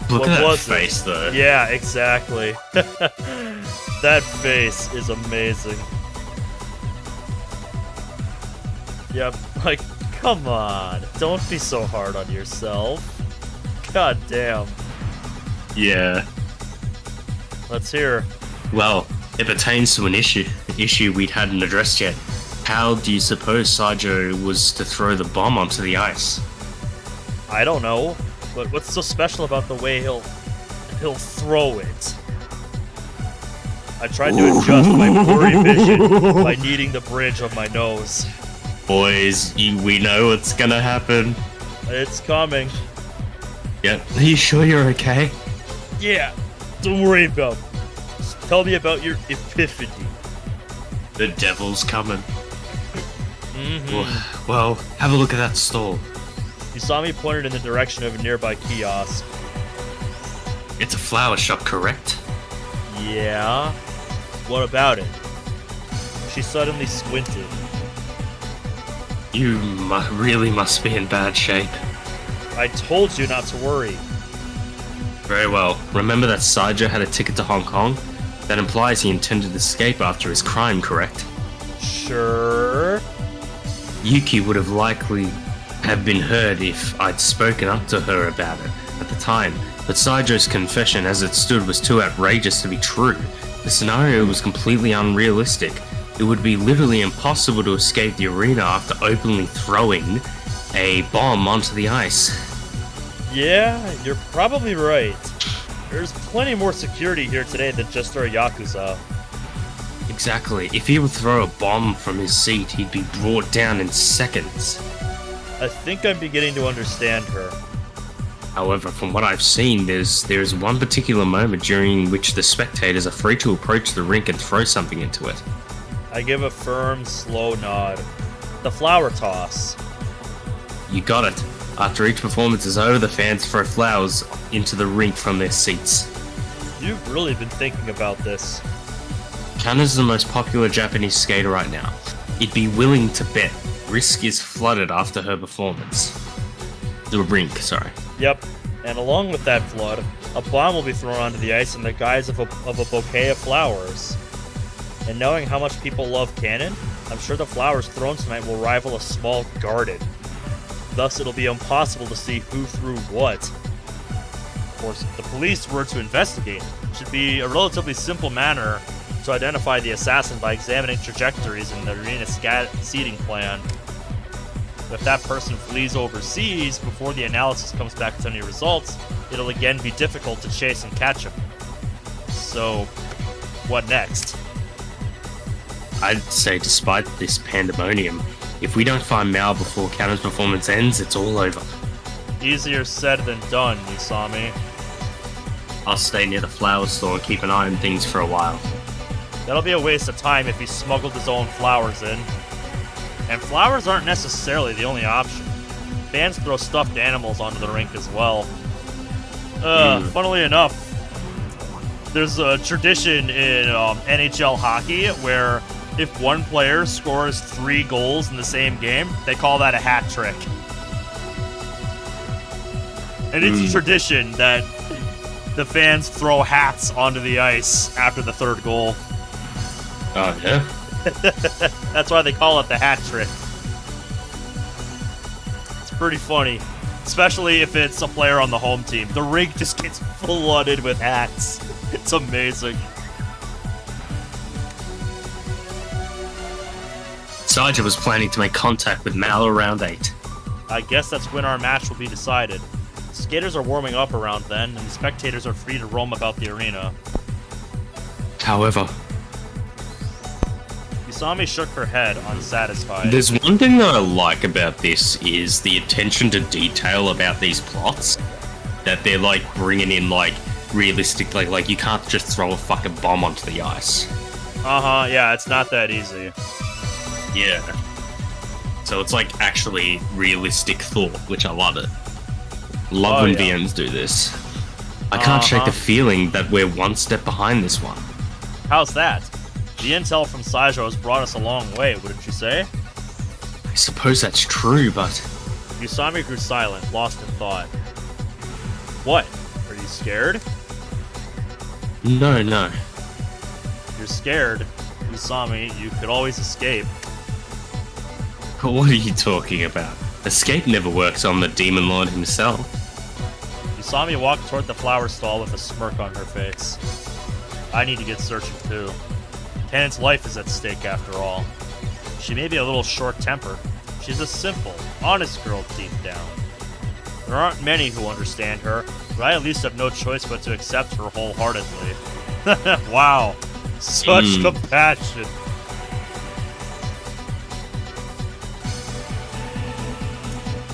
Look at that face, though. Yeah, exactly. That face is amazing. Yep, like, come on. Don't be so hard on yourself. God damn. Yeah. Let's hear. Well, it pertains to an issue we hadn't addressed yet. How do you suppose Saijo was to throw the bomb onto the ice? I don't know, but what's so special about the way he'll throw it? I tried to adjust my blurry vision by kneading the bridge of my nose. Boys, we know what's gonna happen. It's coming. Yep. Are you sure you're okay? Yeah, don't worry about it. Just tell me about your epiphany. The devil's coming. Mm-hmm. Well, have a look at that stall. You saw me pointed in the direction of a nearby kiosk. It's a flower shop, correct? Yeah? What about it? She suddenly squinted. You really must be in bad shape. I told you not to worry. Very well. Remember that Saijo had a ticket to Hong Kong? That implies he intended to escape after his crime, correct? Sure. Yuki would have likely have been hurt if I'd spoken up to her about it at the time, but Saijo's confession as it stood was too outrageous to be true. The scenario was completely unrealistic. It would be literally impossible to escape the arena after openly throwing a bomb onto the ice. Yeah, you're probably right. There's plenty more security here today than just our Yakuza. Exactly. If he would throw a bomb from his seat, he'd be brought down in seconds. I think I'm beginning to understand her. However, from what I've seen, there's one particular moment during which the spectators are free to approach the rink and throw something into it. I give a firm, slow nod. The flower toss. You got it. After each performance is over, the fans throw flowers into the rink from their seats. You've really been thinking about this. Kanon's the most popular Japanese skater right now. You'd be willing to bet Risk is flooded after her performance. The rink, sorry. Yep, and along with that flood, a bomb will be thrown onto the ice in the guise of a bouquet of flowers. And knowing how much people love Kanon, I'm sure the flowers thrown tonight will rival a small garden. Thus, it'll be impossible to see who threw what. Of course, if the police were to investigate, it should be a relatively simple manner to identify the assassin by examining trajectories in the arena seating plan. If that person flees overseas before the analysis comes back with any results, it'll again be difficult to chase and catch him. So, what next? I'd say despite this pandemonium, if we don't find Mao before Kanon's performance ends, it's all over. Easier said than done, Usami. I'll stay near the flower store and keep an eye on things for a while. That'll be a waste of time if he smuggled his own flowers in. And flowers aren't necessarily the only option. Fans throw stuffed animals onto the rink as well. Funnily enough, there's a tradition in NHL hockey where if one player scores 3 goals in the same game, they call that a hat trick. And it's a tradition that the fans throw hats onto the ice after the 3rd goal. Oh, yeah? That's why they call it the hat trick. It's pretty funny. Especially if it's a player on the home team. The rink just gets flooded with hats. It's amazing. Saijo was planning to make contact with Mal around 8. I guess that's when our match will be decided. Skaters are warming up around then, and the spectators are free to roam about the arena. However, Usami shook her head, unsatisfied. there's one thing that I like about this is the attention to detail about these plots. That they're like bringing in like realistically, like you can't just throw a fucking bomb onto the ice. Yeah, it's not that easy. Yeah. So it's like actually realistic thought, which I love it. Love when VMs do this. I can't shake the feeling that we're one step behind this one. How's that? The intel from Seijou has brought us a long way, wouldn't you say? I suppose that's true, but... Usami grew silent, lost in thought. What? Are you scared? No. You're scared, Usami. You could always escape. What are you talking about? Escape never works on the Demon Lord himself. Usami walked toward the flower stall with a smirk on her face. I need to get searching too. Kanon's life is at stake after all. She may be a little short-tempered. She's a simple, honest girl deep down. There aren't many who understand her, but I at least have no choice but to accept her wholeheartedly. Wow. Such compassion.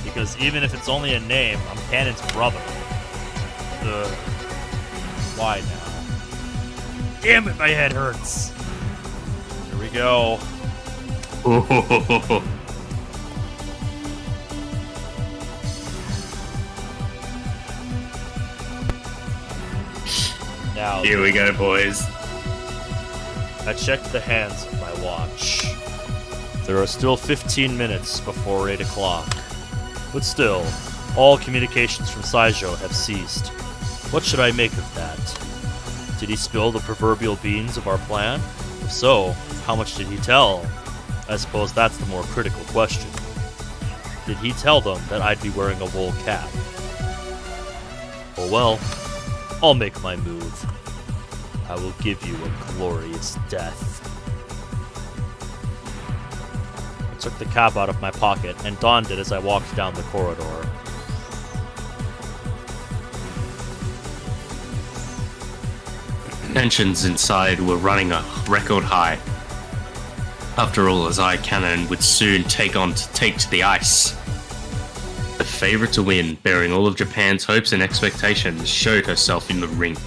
Because even if it's only a name, I'm Kanon's brother. Why now? Damn it, my head hurts. Here we go. Now, here we go, boys. I checked the hands of my watch. There are still 15 minutes before 8 o'clock. But still, all communications from Seijou have ceased. What should I make of that? Did he spill the proverbial beans of our plan? If so, how much did he tell? I suppose that's the more critical question. Did he tell them that I'd be wearing a wool cap? Oh well, I'll make my move. I will give you a glorious death. I took the cap out of my pocket and donned it as I walked down the corridor. Tensions inside were running a record high. After all, Azai Kanon would soon take to the ice. The favorite to win, bearing all of Japan's hopes and expectations, showed herself in the rink.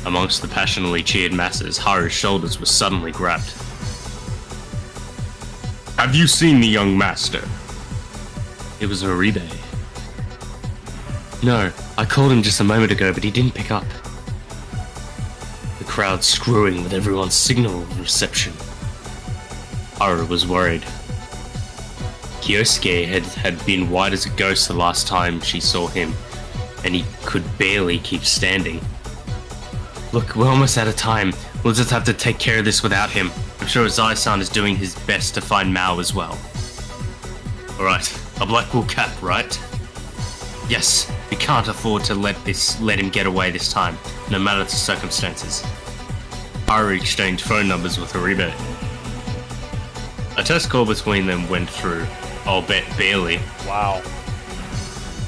Amongst the passionately cheered masses, Haru's shoulders were suddenly grabbed. Have you seen the young master? It was Oribe. No, I called him just a moment ago, but he didn't pick up. The crowd screwing with everyone's signal reception. Haru was worried. Kyosuke had been white as a ghost the last time she saw him, and he could barely keep standing. Look, we're almost out of time. We'll just have to take care of this without him. I'm sure Azai-san is doing his best to find Mao as well. Alright, a black wool cap, right? Yes, we can't afford to let him get away this time, no matter the circumstances. Haru exchanged phone numbers with Oribe. A test call between them went through, albeit barely. Wow.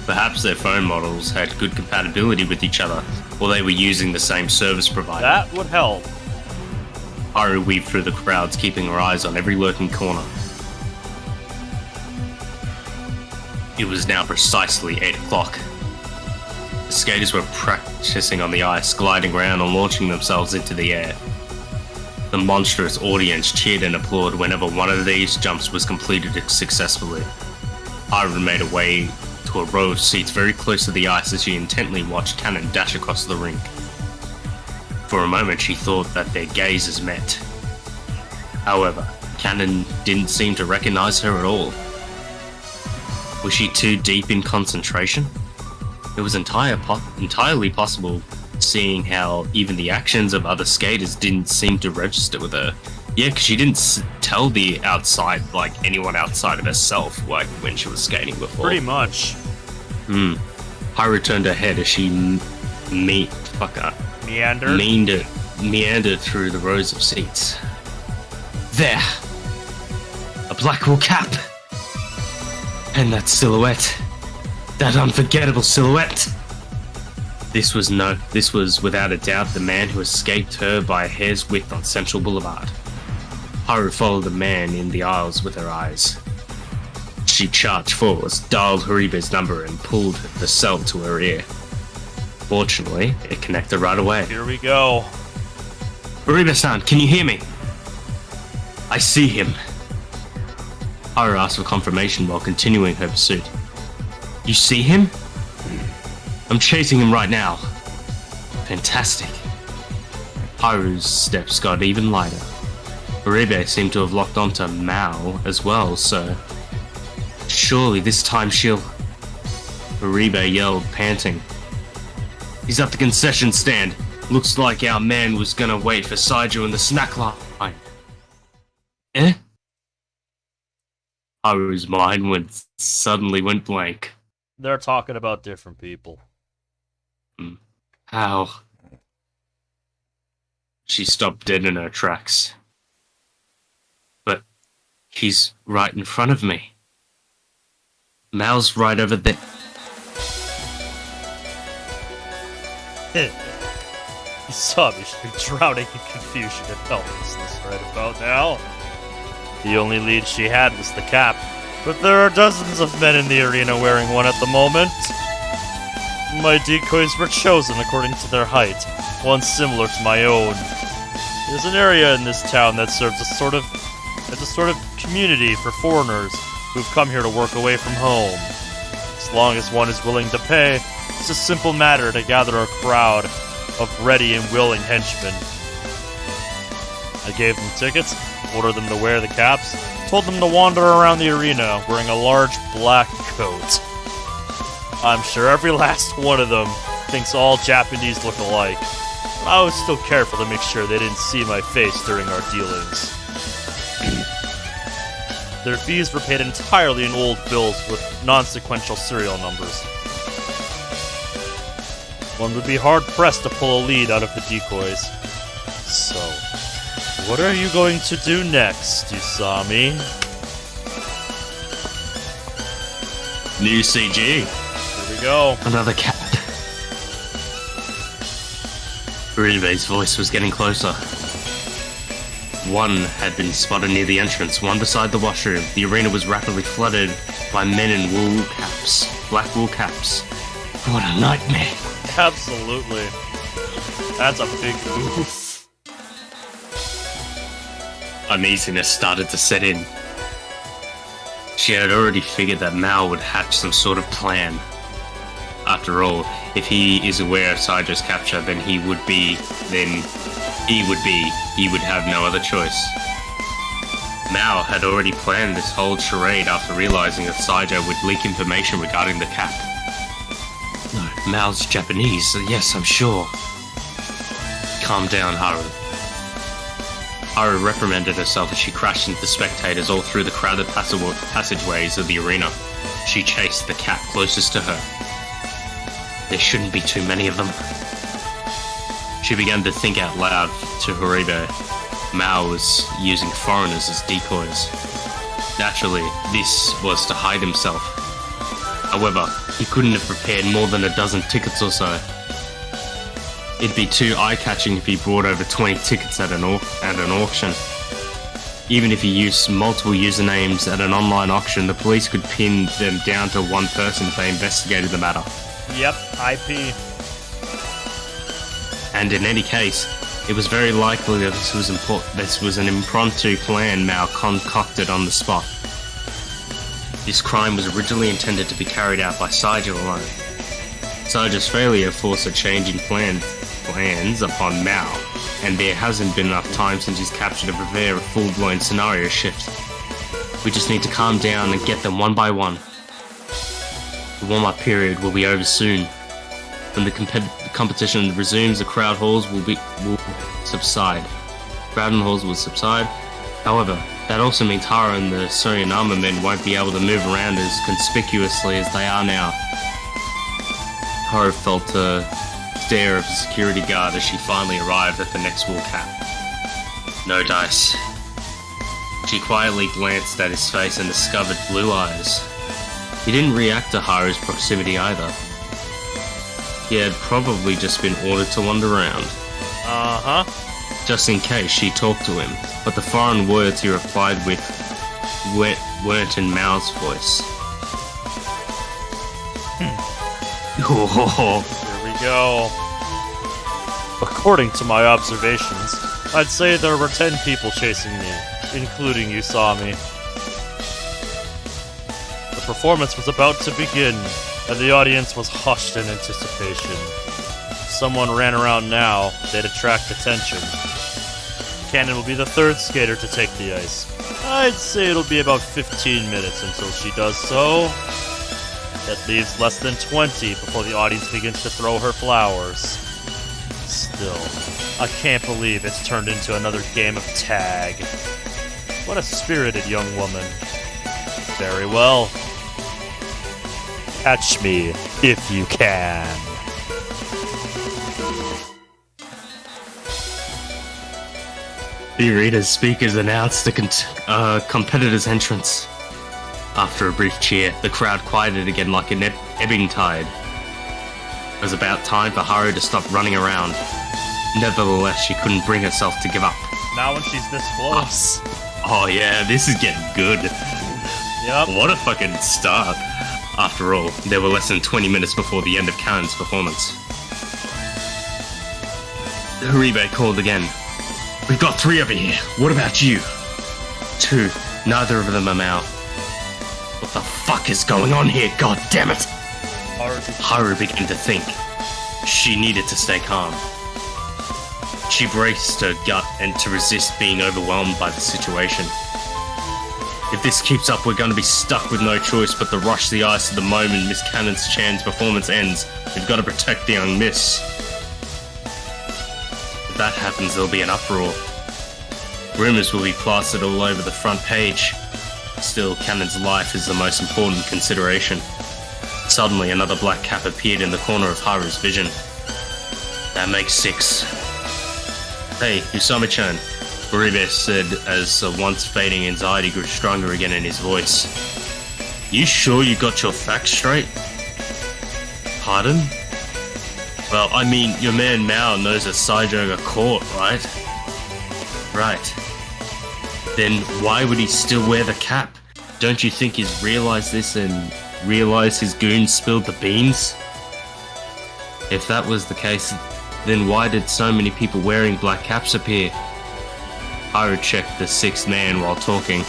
Perhaps their phone models had good compatibility with each other, or they were using the same service provider. That would help. Haru weaved through the crowds, keeping her eyes on every lurking corner. It was now precisely 8 o'clock. The skaters were practicing on the ice, gliding around and launching themselves into the air. The monstrous audience cheered and applauded whenever one of these jumps was completed successfully. Haru made her way to a row of seats very close to the ice as she intently watched Kanon dash across the rink. For a moment she thought that their gazes met. However, Kanon didn't seem to recognize her at all. Was she too deep in concentration? It was entirely possible, seeing how even the actions of other skaters didn't seem to register with her. Yeah, because she didn't tell the outside, like anyone outside of herself, like when she was skating before. Pretty much. Haru turned her head as she meandered through the rows of seats. There! A black wool cap! And that silhouette. That unforgettable silhouette! This was without a doubt the man who escaped her by a hair's width on Central Boulevard. Haru followed the man in the aisles with her eyes. She charged forward, dialed Horibe's number and pulled the cell to her ear. Fortunately, it connected right away. Here we go. Horibe-san, can you hear me? I see him. Haru asked for confirmation while continuing her pursuit. You see him? I'm chasing him right now. Fantastic. Haru's steps got even lighter. Uribe seemed to have locked onto Mao as well, so... Surely this time she'll... Uribe yelled, panting. He's at the concession stand. Looks like our man was gonna wait for Saiju in the snack line. Eh? Haru's mind suddenly went blank. They're talking about different people. How? She stopped dead in her tracks. But he's right in front of me. Mao's right over there. You saw me should be drowning in confusion and helplessness right about now. The only lead she had was the cap, but there are dozens of men in the arena wearing one at the moment. My decoys were chosen according to their height, one similar to my own. There's an area in this town that serves as a sort of community for foreigners who've come here to work away from home. As long as one is willing to pay, it's a simple matter to gather a crowd of ready and willing henchmen. I gave them tickets, ordered them to wear the caps, told them to wander around the arena wearing a large black coat. I'm sure every last one of them thinks all Japanese look alike. I was still careful to make sure they didn't see my face during our dealings. Their fees were paid entirely in old bills with non-sequential serial numbers. One would be hard-pressed to pull a lead out of the decoys. So, what are you going to do next, Usami? New CG. Here we go. Another cat. Uribe's voice was getting closer. One had been spotted near the entrance, one beside the washroom. The arena was rapidly flooded by men in wool caps, black wool caps. What a nightmare. Absolutely. That's a big oof. Uneasiness started to set in. She had already figured that Mao would hatch some sort of plan. After all, if he is aware of Saijo's capture, then he would have no other choice. Mao had already planned this whole charade after realizing that Saijo would leak information regarding the cap. No, Mao's Japanese, so yes, I'm sure. Calm down, Haru. Haru reprimanded herself as she crashed into the spectators all through the crowded passageways of the arena. She chased the cap closest to her. There shouldn't be too many of them. She began to think out loud to Horibe. Mao was using foreigners as decoys. Naturally, this was to hide himself. However, he couldn't have prepared more than a dozen tickets or so. It'd be too eye-catching if he brought over 20 tickets at an auction. Even if he used multiple usernames at an online auction, the police could pin them down to one person if they investigated the matter. Yep, IP. And in any case, it was very likely that this was an impromptu plan Mao concocted on the spot. This crime was originally intended to be carried out by Saijo alone. Saijo's failure forced a change in plans upon Mao, and there hasn't been enough time since his capture to prepare a full-blown scenario shift. We just need to calm down and get them one by one. The warm-up period will be over soon. When the competition resumes, the crowd halls will subside. Crowded halls will subside. However, that also means Haru and the Suriname men won't be able to move around as conspicuously as they are now. Haru felt a stare of the security guard as she finally arrived at the next wall cap. No dice. She quietly glanced at his face and discovered blue eyes. He didn't react to Haru's proximity either. He had probably just been ordered to wander around. Uh-huh. Just in case she talked to him, but the foreign words he replied with weren't in Mao's voice. Here we go. According to my observations, I'd say there were 10 people chasing me, including Usami. performance was about to begin, and the audience was hushed in anticipation. If someone ran around now, they'd attract attention. Kanon will be the third skater to take the ice. I'd say it'll be about 15 minutes until she does so. That leaves less than 20 before the audience begins to throw her flowers. Still, I can't believe it's turned into another game of tag. What a spirited young woman. Very well. Catch me if you can. The arena's speakers announced the competitor's entrance. After a brief cheer, the crowd quieted again like an ebbing tide. It was about time for Haru to stop running around. Nevertheless, she couldn't bring herself to give up. Now when she's this close. Oh yeah, this is getting good. Yep. What a fucking start. After all, there were less than 20 minutes before the end of Kanon's performance. Haribe called again. We've got 3 over here. What about you? 2. Neither of them are Mao. What the fuck is going on here? God damn it! Haru began to think. She needed to stay calm. She braced her gut and to resist being overwhelmed by the situation. If this keeps up, we're going to be stuck with no choice but to rush the ice at the moment Miss Chan's performance ends. We've got to protect the young miss. If that happens, there'll be an uproar. Rumors will be plastered all over the front page. Still, Kanon's life is the most important consideration. Suddenly, another black cap appeared in the corner of Haru's vision. That makes 6. Hey, Usami-chan, Uribe said as a once-fading anxiety grew stronger again in his voice. You sure you got your facts straight? Pardon? Well, I mean, your man Mao knows that Saijou got caught, right? Right. Then why would he still wear the cap? Don't you think he's realized this and realized his goons spilled the beans? If that was the case, then why did so many people wearing black caps appear? Haru checked the 6th man while talking.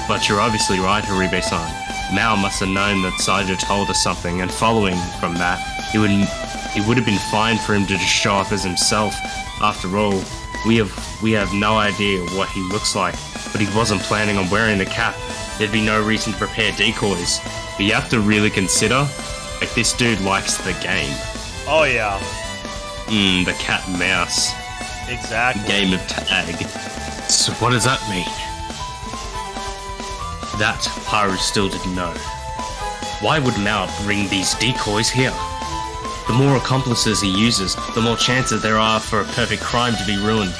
But you're obviously right, Haribe-san. Mao must have known that Saijou told us something, and following from that, it would have been fine for him to just show up as himself. After all, we have no idea what he looks like, but he wasn't planning on wearing the cap. There'd be no reason to prepare decoys. But you have to really consider, like, this dude likes the game. Oh yeah. The cat and mouse. Exactly. Game of tag. So what does that mean? That Haru still didn't know. Why would Mao bring these decoys here? The more accomplices he uses, the more chances there are for a perfect crime to be ruined.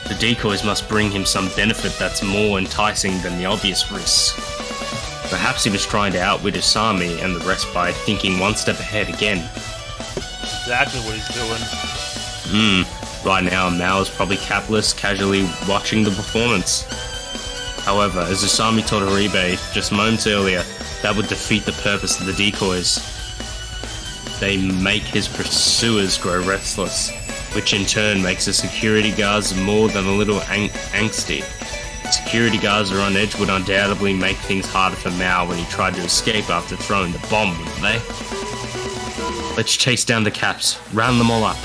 The decoys must bring him some benefit that's more enticing than the obvious risks. Perhaps he was trying to outwit Usami and the rest by thinking one step ahead again. Exactly what he's doing. Right now, Mao is probably capless, casually watching the performance. However, as Usami told Haribe just moments earlier, that would defeat the purpose of the decoys. They make his pursuers grow restless, which in turn makes the security guards more than a little angsty. Security guards are on edge would undoubtedly make things harder for Mao when he tried to escape after throwing the bomb, wouldn't they? Let's chase down the caps, round them all up.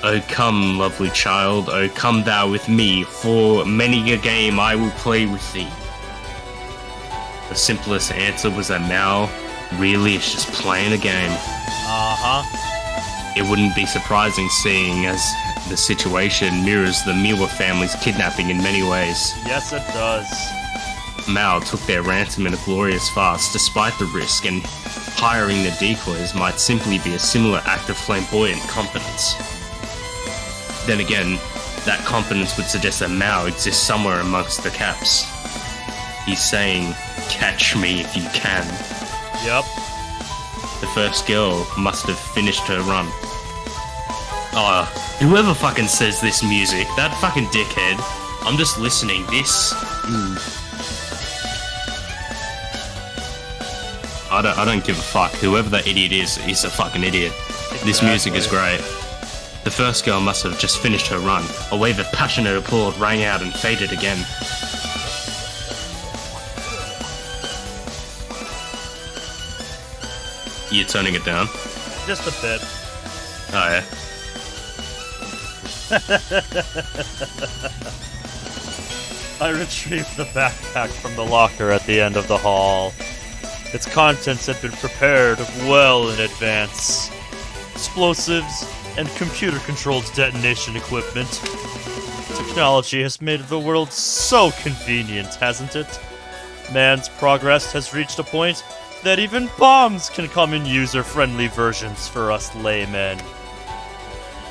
Oh come, lovely child, oh come thou with me, for many a game I will play with thee. The simplest answer was that Mao really is just playing a game. It wouldn't be surprising seeing as the situation mirrors the Miwa family's kidnapping in many ways. Yes, it does. Mao took their ransom in a glorious fast despite the risk, and hiring the decoys might simply be a similar act of flamboyant confidence. Then again, that confidence would suggest that Mao exists somewhere amongst the caps. He's saying, catch me if you can. Yep. The first girl must have finished her run. Whoever fucking says this music, that fucking dickhead, I'm just listening, this... I don't give a fuck. Whoever that idiot is, he's a fucking idiot. Exactly. This music is great. The first girl must have just finished her run. A wave of passionate applause rang out and faded again. You're turning it down? Just a bit. Oh, yeah. I retrieved the backpack from the locker at the end of the hall. Its contents had been prepared well in advance. Explosives and computer-controlled detonation equipment. Technology has made the world so convenient, hasn't it? Man's progress has reached a point that even bombs can come in user-friendly versions for us laymen.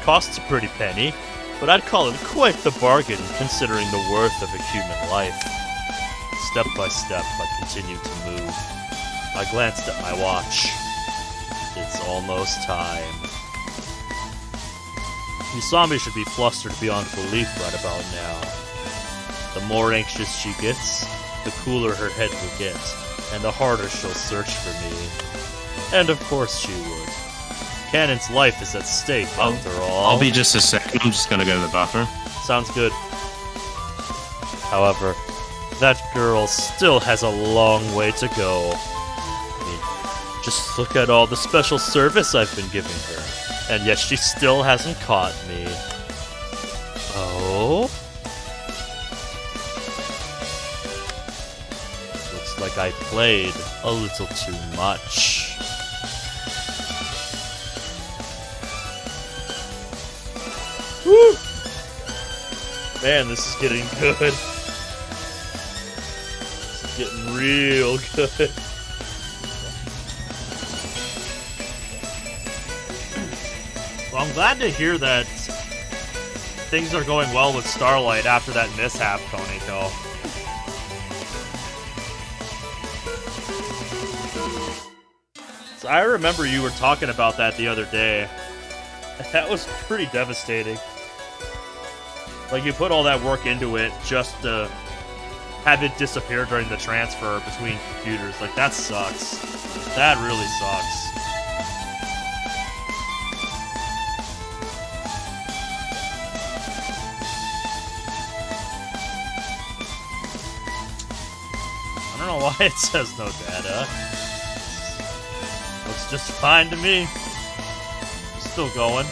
Costs a pretty penny, but I'd call it quite the bargain considering the worth of a human life. Step by step, I continued to move. I glanced at my watch. It's almost time. Usami should be flustered beyond belief right about now. The more anxious she gets, the cooler her head will get, and the harder she'll search for me. And of course she would. Kanon's life is at stake, after all. I'll be just a second. I'm just gonna go to the bathroom. Sounds good. However, that girl still has a long way to go. I mean, just look at all the special service I've been giving her. And yet she still hasn't caught me. Oh? Looks like I played a little too much. Woo! Man, this is getting good. This is getting real good. Well, I'm glad to hear that things are going well with Starlight after that mishap, Koniko. So I remember you were talking about that the other day. That was pretty devastating. Like, you put all that work into it just to have it disappear during the transfer between computers. Like, that sucks. That really sucks. I don't know why it says no data. Looks just fine to me. Still going.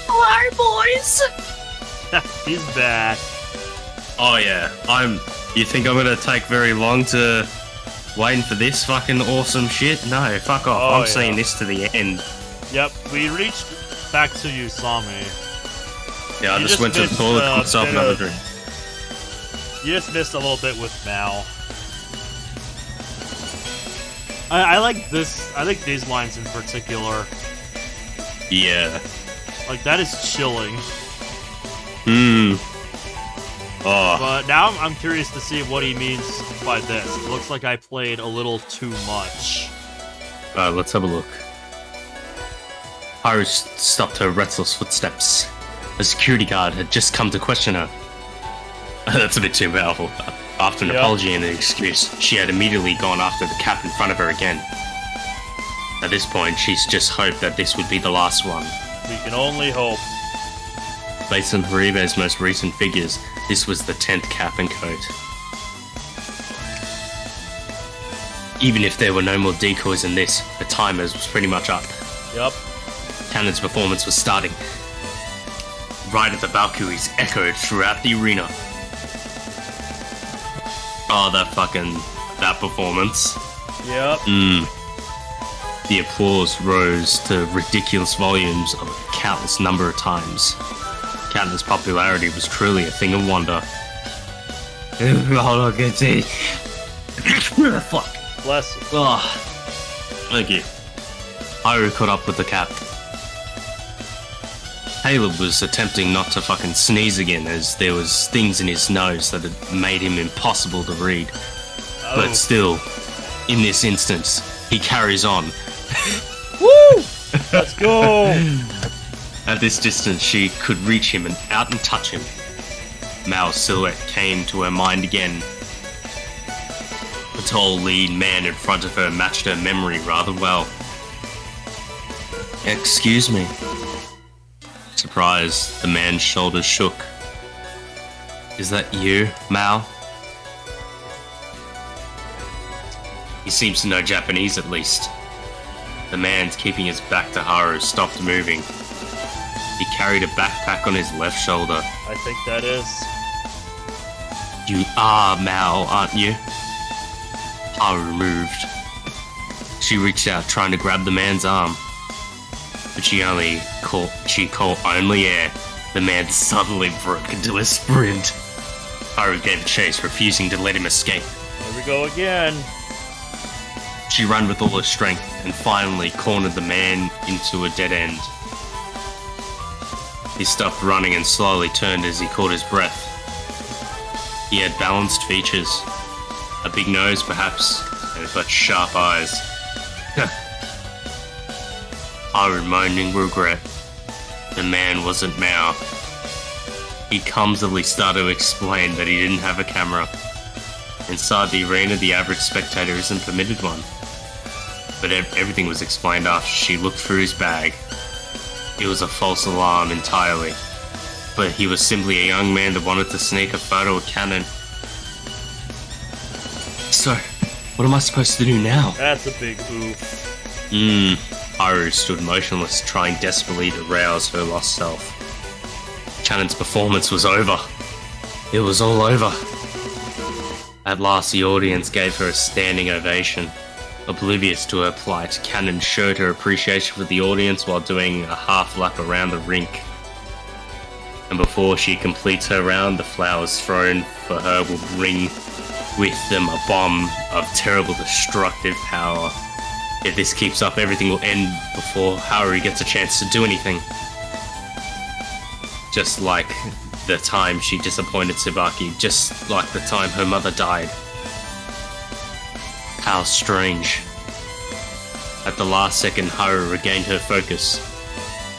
Hello, boys! He's back. Oh yeah, you think I'm gonna take very long to waiting for this fucking awesome shit? No, fuck off. Oh, I'm yeah. seeing this to the end. Yep, we reached back to Usami. Yeah, I You just went to the missed, toilet, got myself bit another of- drink. You just missed a little bit with Mal. I like this. I like these lines in particular. Yeah. Like, that is chilling. Oh, But now I'm curious to see what he means by this. It looks like I played a little too much. let's have a look. Haru stopped her restless footsteps. A security guard had just come to question her. That's a bit too powerful. After an Yeah. apology and an excuse, she had immediately gone after the cap in front of her again. At this point, she's just hoped that this would be the last one. We can only hope. Based on Haribe's most recent figures, this was the 10th cap and coat. Even if there were no more decoys in this, the timers was pretty much up. Yep. Kanon's performance was starting. Right at the Valkyries echoed throughout the arena. Oh, that performance. Yep. The applause rose to ridiculous volumes of a countless number of times. Kanon's popularity was truly a thing of wonder. Oh, look at it. Fuck. Bless you. Oh, thank you. Haru caught up with the cap. Caleb was attempting not to fucking sneeze again, as there was things in his nose that had made him impossible to read. Oh. But still, in this instance, he carries on. Woo! Let's go! At this distance, she could reach him and out and touch him. Mao's silhouette came to her mind again. The tall, lean man in front of her matched her memory rather well. Excuse me. Surprised, the man's shoulders shook. Is that you, Mao? He seems to know Japanese at least. The man keeping his back to Haru stopped moving. He carried a backpack on his left shoulder. I think that is. You are Mao, aren't you? Haru moved. She reached out, trying to grab the man's arm. But she caught only air. The man suddenly broke into a sprint. Haru gave chase, refusing to let him escape. Here we go again. She ran with all her strength and finally cornered the man into a dead end. He stopped running and slowly turned as he caught his breath. He had balanced features, a big nose perhaps, but sharp eyes. Haru moaned in regret. The man wasn't Mao. He clumsily started to explain that he didn't have a camera. Inside the arena, the average spectator isn't permitted one. But everything was explained after she looked through his bag. It was a false alarm entirely. But he was simply a young man that wanted to sneak a photo of Kanon. So, what am I supposed to do now? That's a big oof. Haru stood motionless, trying desperately to rouse her lost self. Kanon's performance was over. It was all over. At last, the audience gave her a standing ovation. Oblivious to her plight, Kanon showed her appreciation for the audience while doing a half lap around the rink. And before she completes her round, the flowers thrown for her will bring with them a bomb of terrible destructive power. If this keeps up, everything will end before Haru gets a chance to do anything. Just like the time she disappointed Tsubaki, just like the time her mother died. How strange. At the last second, Haru regained her focus.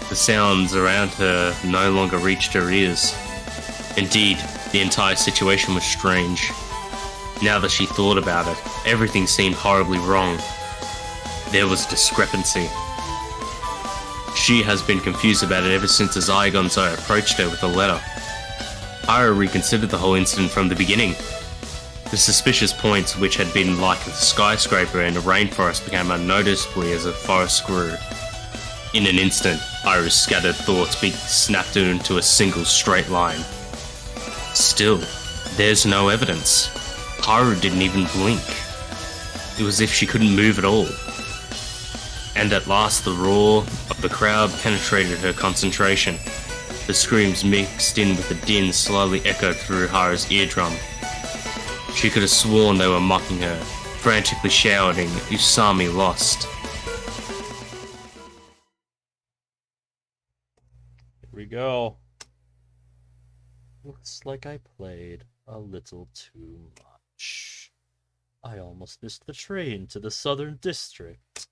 The sounds around her no longer reached her ears. Indeed, the entire situation was strange. Now that she thought about it, everything seemed horribly wrong. There was discrepancy. She has been confused about it ever since Azai Gonzo approached her with a letter. Haru reconsidered the whole incident from the beginning. The suspicious points, which had been like a skyscraper in a rainforest, became unnoticeably as the forest grew. In an instant, Haru's scattered thoughts snapped into a single straight line. Still, there's no evidence. Haru didn't even blink. It was as if she couldn't move at all. And at last the roar of the crowd penetrated her concentration. The screams mixed in with the din slowly echoed through Haru's eardrum. She could have sworn they were mocking her, frantically shouting, "Usami lost." Here we go. Looks like I played a little too much. I almost missed the train to the Southern District.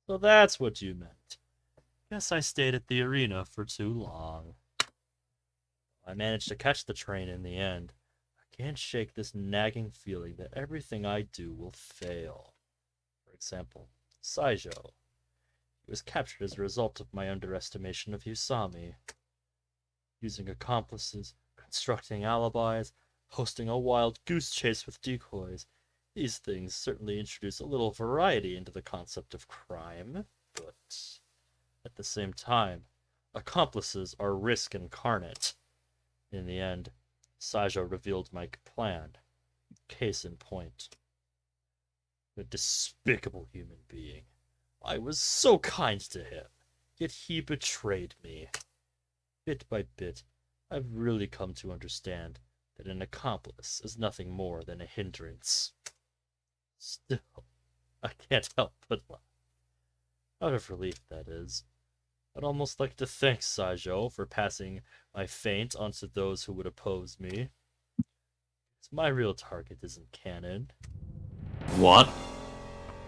So that's what you meant. Guess I stayed at the arena for too long. I managed to catch the train in the end. I can't shake this nagging feeling that everything I do will fail. For example, Saijo. He was captured as a result of my underestimation of Usami. Using accomplices, constructing alibis, hosting a wild goose chase with decoys. These things certainly introduce a little variety into the concept of crime, but at the same time, accomplices are risk incarnate. In the end, Saijo revealed my plan. Case in point. A despicable human being. I was so kind to him, yet he betrayed me. Bit by bit, I've really come to understand that an accomplice is nothing more than a hindrance. Still, I can't help but laugh. Out of relief, that is. I'd almost like to thank Saijo for passing my feint onto those who would oppose me. My real target isn't Kanon. What?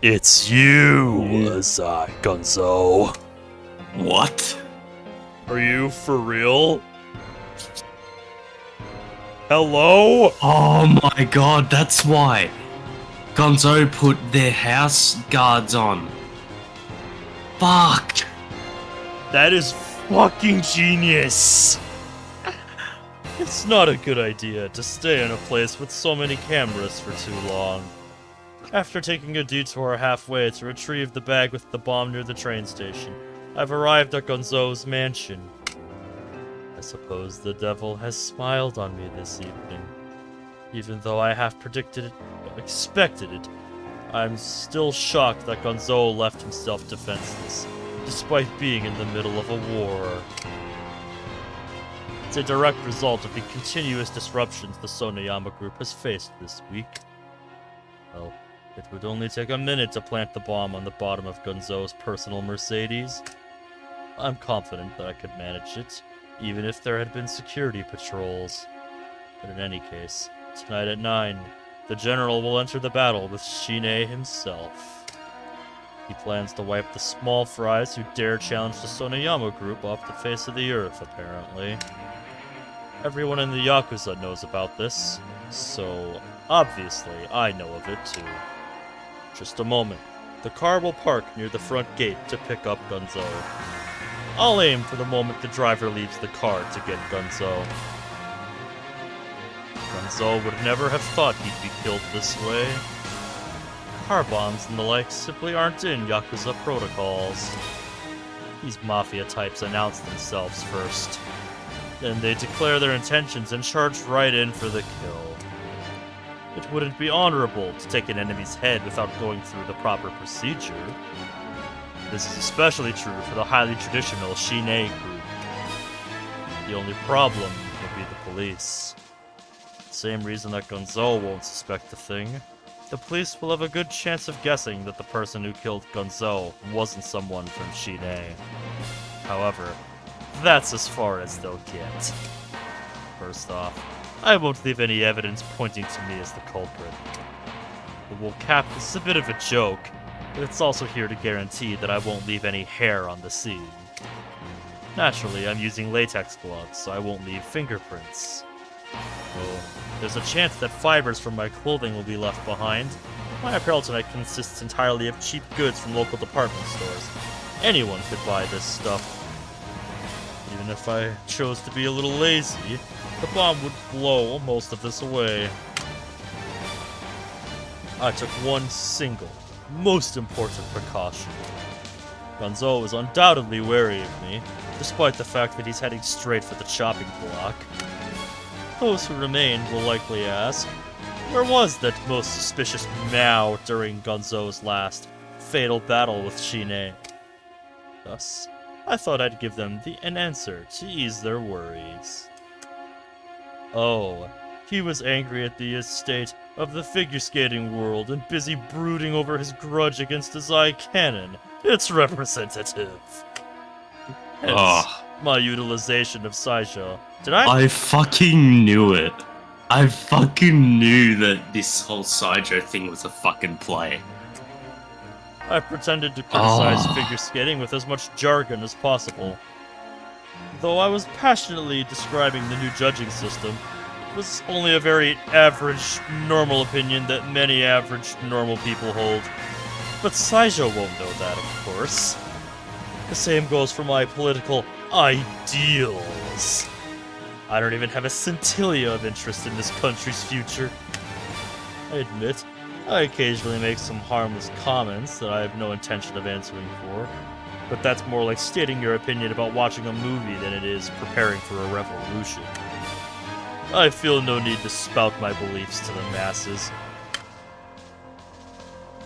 It's you, Azai Gonzo. What? Are you for real? Hello? Oh my god, that's why Gonzo put their house guards on. Fuck. That is fucking genius! It's not a good idea to stay in a place with so many cameras for too long. After taking a detour halfway to retrieve the bag with the bomb near the train station, I've arrived at Gonzo's mansion. I suppose the devil has smiled on me this evening. Even though I have expected it, I'm still shocked that Gonzo left himself defenseless, despite being in the middle of a war. It's a direct result of the continuous disruptions the Sonoyama Group has faced this week. Well, it would only take a minute to plant the bomb on the bottom of Gonzo's personal Mercedes. I'm confident that I could manage it, even if there had been security patrols. But in any case, tonight at 9, the General will enter the battle with Shine himself. He plans to wipe the small fries who dare challenge the Sonoyama Group off the face of the earth, apparently. Everyone in the Yakuza knows about this, so obviously I know of it too. Just a moment. The car will park near the front gate to pick up Gonzo. I'll aim for the moment the driver leaves the car to get Gonzo. Gonzo would never have thought he'd be killed this way. Car bombs and the like simply aren't in Yakuza protocols. These mafia types announce themselves first. Then they declare their intentions and charge right in for the kill. It wouldn't be honorable to take an enemy's head without going through the proper procedure. This is especially true for the highly traditional Shine group. The only problem will be the police. Same reason that Gonzo won't suspect a thing. The police will have a good chance of guessing that the person who killed Gonzo wasn't someone from Shine. However, that's as far as they'll get. First off, I won't leave any evidence pointing to me as the culprit. The wool cap is a bit of a joke, but it's also here to guarantee that I won't leave any hair on the scene. Naturally, I'm using latex gloves, so I won't leave fingerprints. Well, there's a chance that fibers from my clothing will be left behind. My apparel tonight consists entirely of cheap goods from local department stores. Anyone could buy this stuff. Even if I chose to be a little lazy, the bomb would blow most of this away. I took one single, most important precaution. Gonzo is undoubtedly wary of me, despite the fact that he's heading straight for the chopping block. Those who remain will likely ask, where was that most suspicious Mao during Gonzo's last fatal battle with Shine? Thus, I thought I'd give them an answer to ease their worries. Oh, he was angry at the estate of the figure skating world and busy brooding over his grudge against his Kanon, its representative. Hence, my utilization of Saisho. Did I fucking knew it. I fucking knew that this whole Sidro thing was a fucking play. I pretended to criticize figure skating with as much jargon as possible. Though I was passionately describing the new judging system, it was only a very average, normal opinion that many average, normal people hold. But Saisho won't know that, of course. The same goes for my political ideals. I don't even have a scintilla of interest in this country's future. I admit, I occasionally make some harmless comments that I have no intention of answering for, but that's more like stating your opinion about watching a movie than it is preparing for a revolution. I feel no need to spout my beliefs to the masses.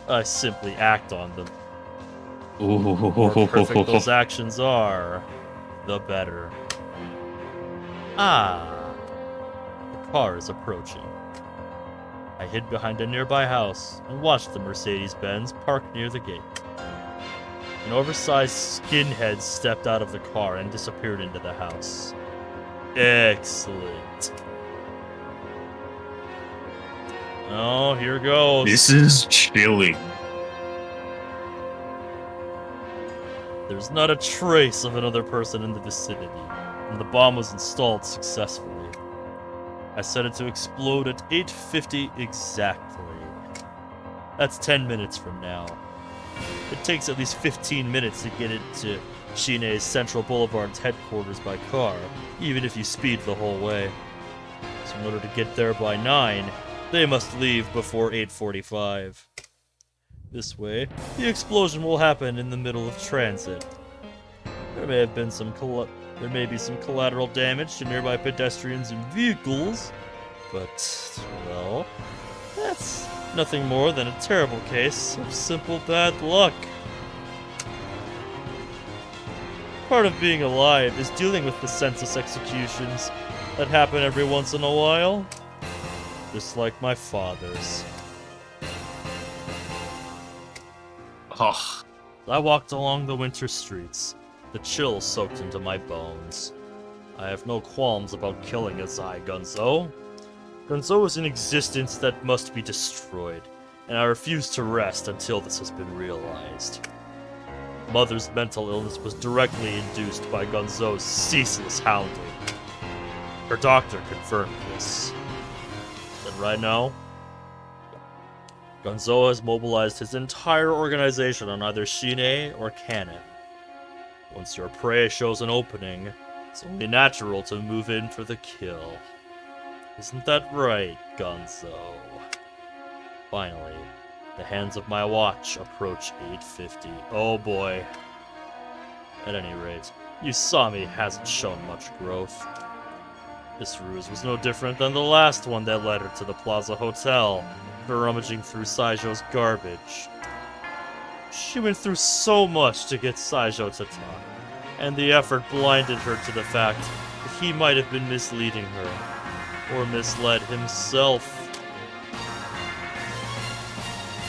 I simply act on them. The more perfect those actions are, the better. Ah, the car is approaching. I hid behind a nearby house and watched the Mercedes-Benz park near the gate. An oversized skinhead stepped out of the car and disappeared into the house. Excellent. Oh, here goes. This is chilling. There There's not a trace of another person in the vicinity, and the bomb was installed successfully. I set it to explode at 8:50 exactly. That's 10 minutes from now. It takes at least 15 minutes to get into Shine's Central Boulevard's headquarters by car, even if you speed the whole way. So in order to get there by 9, they must leave before 8:45. This way, the explosion will happen in the middle of transit. There may be some collateral damage to nearby pedestrians and vehicles, but, well, that's nothing more than a terrible case of simple bad luck. Part of being alive is dealing with the senseless executions that happen every once in a while, just like my father's. Oh, I walked along the winter streets, the chill soaked into my bones. I have no qualms about killing a Zai Gunzo. Gunzo is an existence that must be destroyed, and I refuse to rest until this has been realized. Mother's mental illness was directly induced by Gunzo's ceaseless hounding. Her doctor confirmed this. And right now, Gunzo has mobilized his entire organization on either Shine or Kanon. Once your prey shows an opening, it's only natural to move in for the kill. Isn't that right, Gunzo? Finally, the hands of my watch approach 8:50. Oh boy. At any rate, Usami hasn't shown much growth. This ruse was no different than the last one that led her to the Plaza Hotel for rummaging through Saijo's garbage. She went through so much to get Saijo to talk, and the effort blinded her to the fact that he might have been misleading her, or misled himself.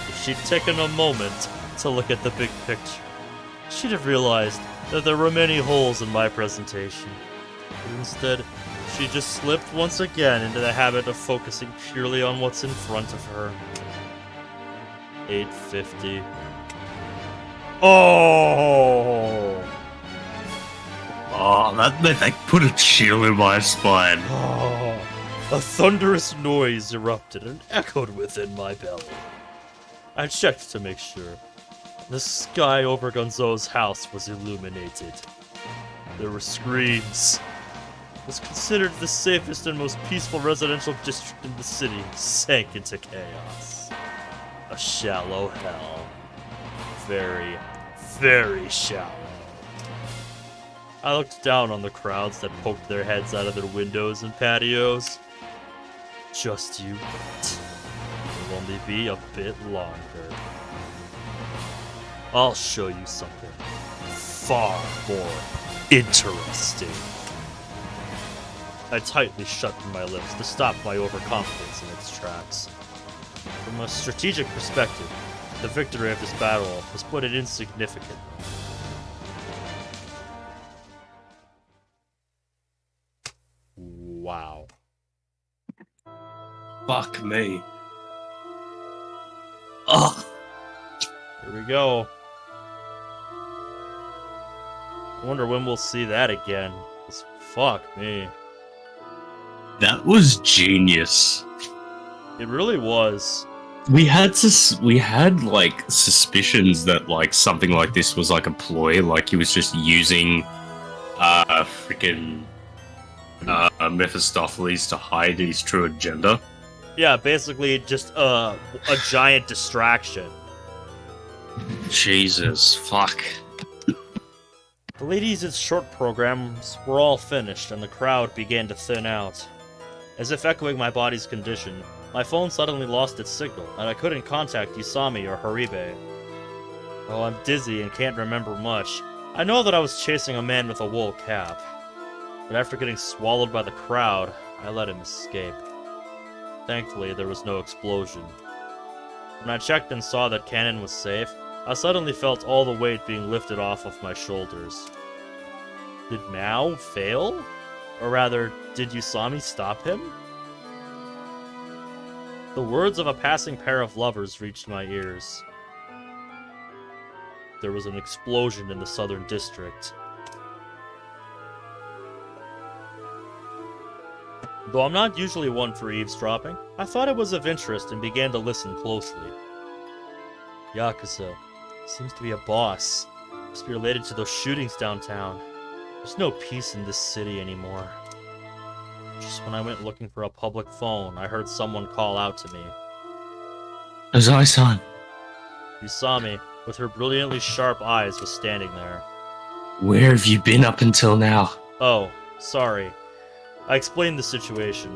If she'd taken a moment to look at the big picture, she'd have realized that there were many holes in my presentation. But instead, she just slipped once again into the habit of focusing purely on what's in front of her. 8:50. Oh! oh, that put a chill in my spine. Oh! A thunderous noise erupted and echoed within my belly. I checked to make sure. The sky over Gonzo's house was illuminated. There were screams. It was considered the safest and most peaceful residential district in the city sank into chaos. A shallow hell. Very, very shallow. I looked down on the crowds that poked their heads out of their windows and patios. Just you wait. It'll only be a bit longer. I'll show you something far more interesting. I tightly shut my lips to stop my overconfidence in its tracks. From a strategic perspective, the victory of this battle was put at insignificant. Wow. Fuck me. Ugh. Here we go. I wonder when we'll see that again. 'Cause fuck me. That was genius. It really was. We had like suspicions that like something like this was like a ploy, like he was just using freaking Mephistopheles to hide his true agenda. Yeah, basically just a giant distraction. Jesus, fuck. The ladies' short programs were all finished, and the crowd began to thin out. As if echoing my body's condition, my phone suddenly lost its signal, and I couldn't contact Usami or Haribe. While I'm dizzy and can't remember much, I know that I was chasing a man with a wool cap. But after getting swallowed by the crowd, I let him escape. Thankfully, there was no explosion. When I checked and saw that Kanon was safe, I suddenly felt all the weight being lifted off of my shoulders. Did Mao fail? Or rather, did Usami stop him? The words of a passing pair of lovers reached my ears. there was an explosion in the southern district. Though I'm not usually one for eavesdropping, I thought it was of interest and began to listen closely. Yakuza seems to be a boss. Must be related to those shootings downtown. There's no peace in this city anymore. Just when I went looking for a public phone, I heard someone call out to me. Ozai-san, You saw me, with her brilliantly sharp eyes, was standing there. where have you been up until now? Oh, sorry. I explained the situation.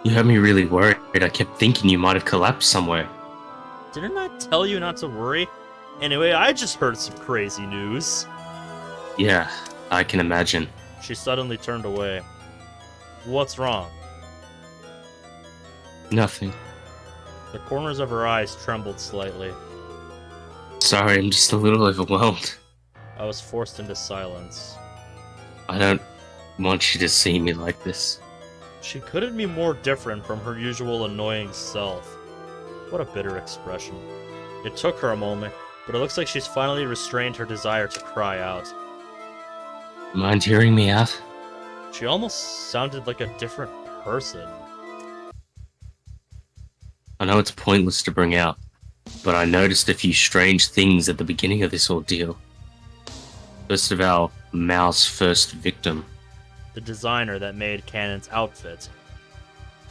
You had me really worried. I kept thinking you might have collapsed somewhere. Didn't I tell you not to worry? Anyway, I just heard some crazy news. Yeah, I can imagine. She suddenly turned away. What's wrong? Nothing. The corners of her eyes trembled slightly. Sorry, I'm just a little overwhelmed. I was forced into silence. I don't want you to see me like this. She couldn't be more different from her usual annoying self. What a bitter expression. It took her a moment, but it looks like she's finally restrained her desire to cry out. Mind hearing me out? She almost sounded like a different person. I know it's pointless to bring out, but I noticed a few strange things at the beginning of this ordeal. First of all, Mao's first victim. The designer that made Kanon's outfit.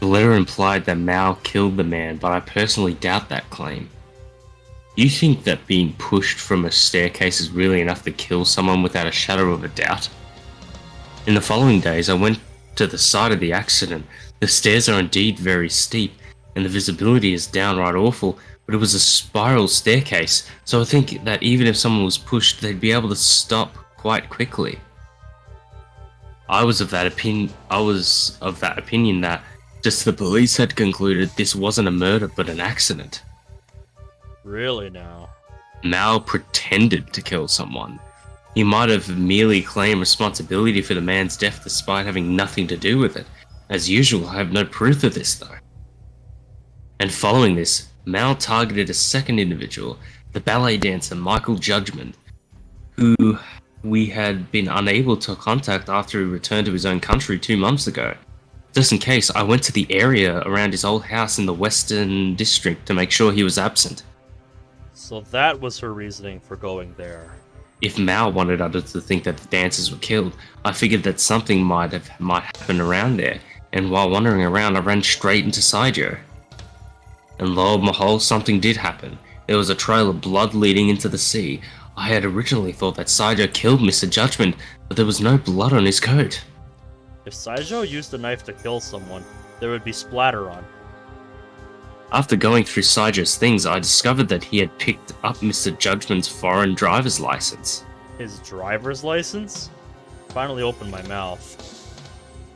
The letter implied that Mao killed the man, but I personally doubt that claim. You think that being pushed from a staircase is really enough to kill someone without a shadow of a doubt? In the following days, I went to the site of the accident. The stairs are indeed very steep, and the visibility is downright awful, but it was a spiral staircase, so I think that even if someone was pushed, they'd be able to stop quite quickly. I was of that opinion that just the police had concluded this wasn't a murder but an accident. Really now? Mao pretended to kill someone. He might have merely claimed responsibility for the man's death despite having nothing to do with it. As usual, I have no proof of this though. And following this, Mao targeted a second individual, the ballet dancer Michael Judgment, who we had been unable to contact after he returned to his own country 2 months ago. Just in case, I went to the area around his old house in the Western District to make sure he was absent. So that was her reasoning for going there. If Mao wanted others to think that the dancers were killed, I figured that something might happen around there, and while wandering around I ran straight into Saijo. And lo and behold, something did happen. There was a trail of blood leading into the sea. I had originally thought that Saijo killed Mr. Judgment, but there was no blood on his coat. If Saijo used a knife to kill someone, there would be splatter on. After going through Saijo's things, I discovered that he had picked up Mr. Judgment's foreign driver's license. His driver's license? Finally opened my mouth.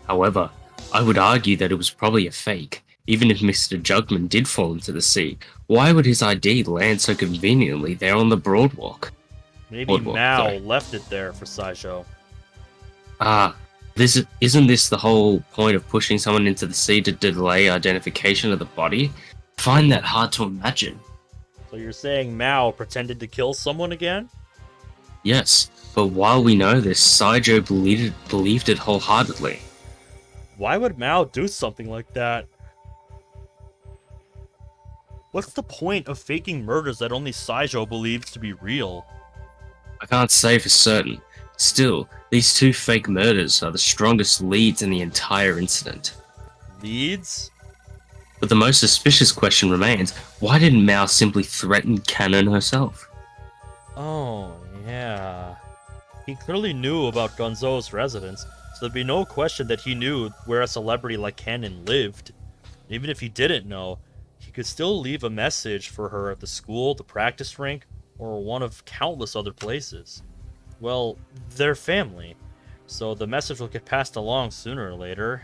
However, I would argue that it was probably a fake. Even if Mr. Judgment did fall into the sea, why would his ID land so conveniently there on the Boardwalk? Maybe Mao left it there for Saijo. Isn't this the whole point of pushing someone into the sea to delay identification of the body? I find that hard to imagine. So you're saying Mao pretended to kill someone again? Yes, but while we know this, Saijo believed it wholeheartedly. Why would Mao do something like that? What's the point of faking murders that only Saijo believes to be real? I can't say for certain. Still, these two fake murders are the strongest leads in the entire incident. Leads? But the most suspicious question remains, why didn't Mao simply threaten Kanon herself? Oh, yeah. He clearly knew about Gonzo's residence, so there'd be no question that he knew where a celebrity like Kanon lived. Even if he didn't know, he could still leave a message for her at the school, the practice rink, or one of countless other places. Well, they're family, so the message will get passed along sooner or later.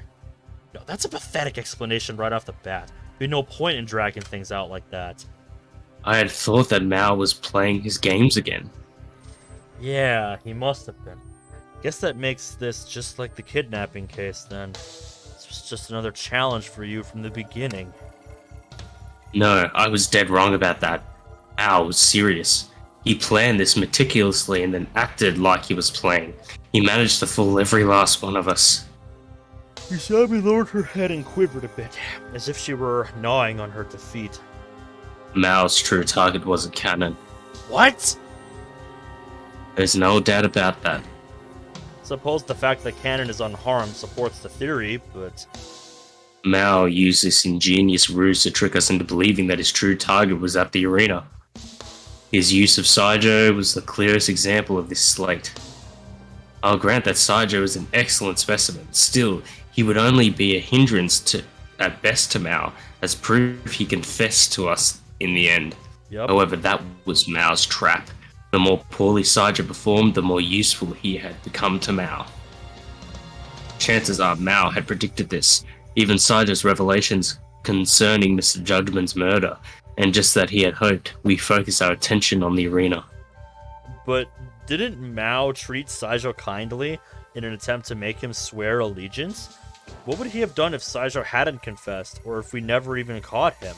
No, that's a pathetic explanation right off the bat. There'd be no point in dragging things out like that. I had thought that Mao was playing his games again. Yeah, he must have been. Guess that makes this just like the kidnapping case then. This was just another challenge for you from the beginning. No, I was dead wrong about that. Mao was serious. He planned this meticulously and then acted like he was playing. He managed to fool every last one of us. Usami lowered her head and quivered a bit, as if she were gnawing on her defeat. Mao's true target was a Kanon. What? There's no doubt about that. Suppose the fact that Kanon is unharmed supports the theory, but... Mao used this ingenious ruse to trick us into believing that his true target was at the arena. His use of Saijou was the clearest example of this slate. I'll grant that Saijou is an excellent specimen. Still, he would only be a hindrance at best to Mao, as proof he confessed to us in the end. Yep. However, that was Mao's trap. The more poorly Saijou performed, the more useful he had become to Mao. Chances are Mao had predicted this, even Saijou's revelations concerning Mr. Judgment's murder, and just that he had hoped we focus our attention on the arena. But didn't Mao treat Saijou kindly in an attempt to make him swear allegiance? What would he have done if Saijou hadn't confessed, or if we never even caught him?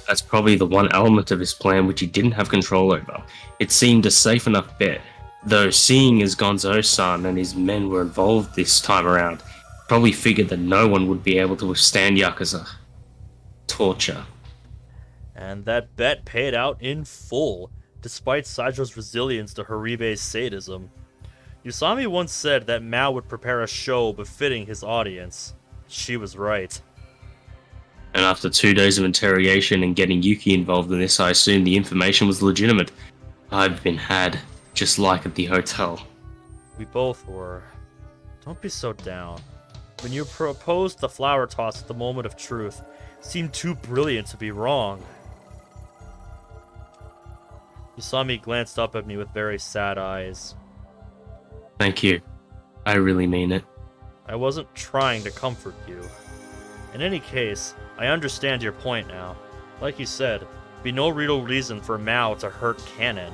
That's probably the one element of his plan which he didn't have control over. It seemed a safe enough bet, though seeing as Gonzo-san and his men were involved this time around, probably figured that no one would be able to withstand Yakuza torture. And that bet paid out in full, despite Saijou's resilience to Haribe's sadism. Usami once said that Mao would prepare a show befitting his audience. She was right. And after 2 days of interrogation and getting Yuki involved in this, I assumed the information was legitimate. I'd been had, just like at the hotel. We both were. Don't be so down. When you proposed the flower toss at the moment of truth, it seemed too brilliant to be wrong. Usami glanced up at me with very sad eyes. Thank you. I really mean it. I wasn't trying to comfort you. In any case, I understand your point now. Like you said, be no real reason for Mao to hurt Kanon.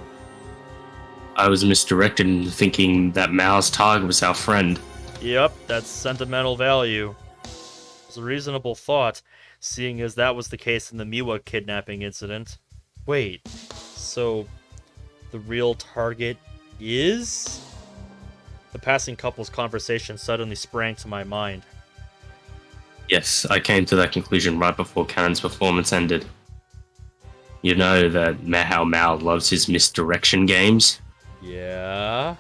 I was misdirected into thinking that Mao's target was our friend. Yep, that's sentimental value. It's a reasonable thought, seeing as that was the case in the Miwa kidnapping incident. Wait, so the real target is? The passing couple's conversation suddenly sprang to my mind. Yes, I came to that conclusion right before Kanon's performance ended. You know that how Mao loves his misdirection games? Yeah?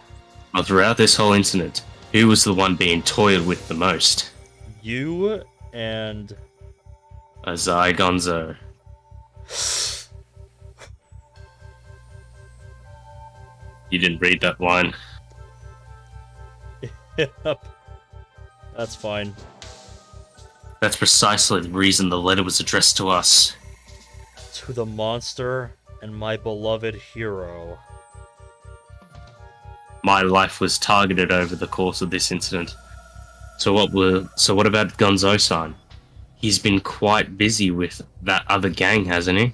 Well, throughout this whole incident, who was the one being toyed with the most? You and... Azai Gonzo. You didn't read that line. Yep. That's fine. That's precisely the reason the letter was addressed to us. To the monster and my beloved hero. My life was targeted over the course of this incident. So what about Gonzo-san? He's been quite busy with that other gang, hasn't he?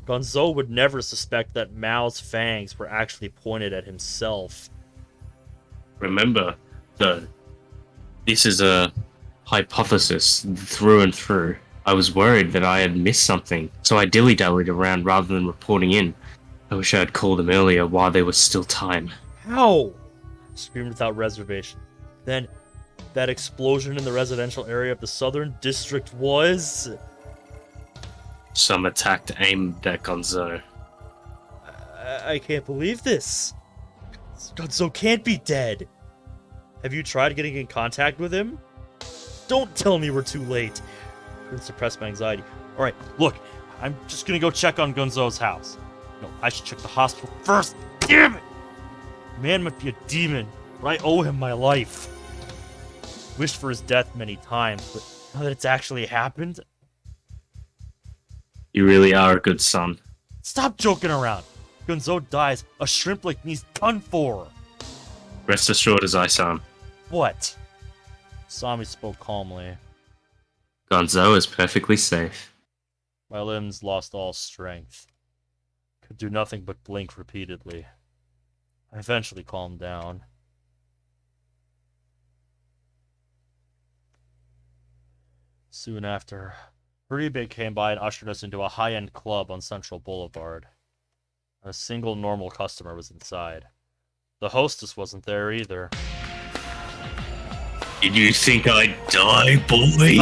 Gonzo would never suspect that Mao's fangs were actually pointed at himself. Remember, though, this is a hypothesis through and through. I was worried that I had missed something, so I dilly-dallied around rather than reporting in. I wish I had called him earlier while there was still time. How? Screamed without reservation. Then, that explosion in the residential area of the Southern District was... Some attack aimed at Gonzo. I can't believe this. Gonzo can't be dead. Have you tried getting in contact with him? Don't tell me we're too late. I couldn't suppress my anxiety. Alright, look, I'm just gonna go check on Gonzo's house. No, I should check the hospital first. Damn it! Man might be a demon, but I owe him my life. Wished for his death many times, but now that it's actually happened... You really are a good son. Stop joking around. Gonzo dies, a shrimp like me's done for. Rest assured, Azai-san. What? Sami spoke calmly. Gonzo is perfectly safe. My limbs lost all strength. Could do nothing but blink repeatedly. I eventually calmed down. Soon after, Haribe came by and ushered us into a high-end club on Central Boulevard. A single normal customer was inside. The hostess wasn't there either. Did you think I'd die, boy?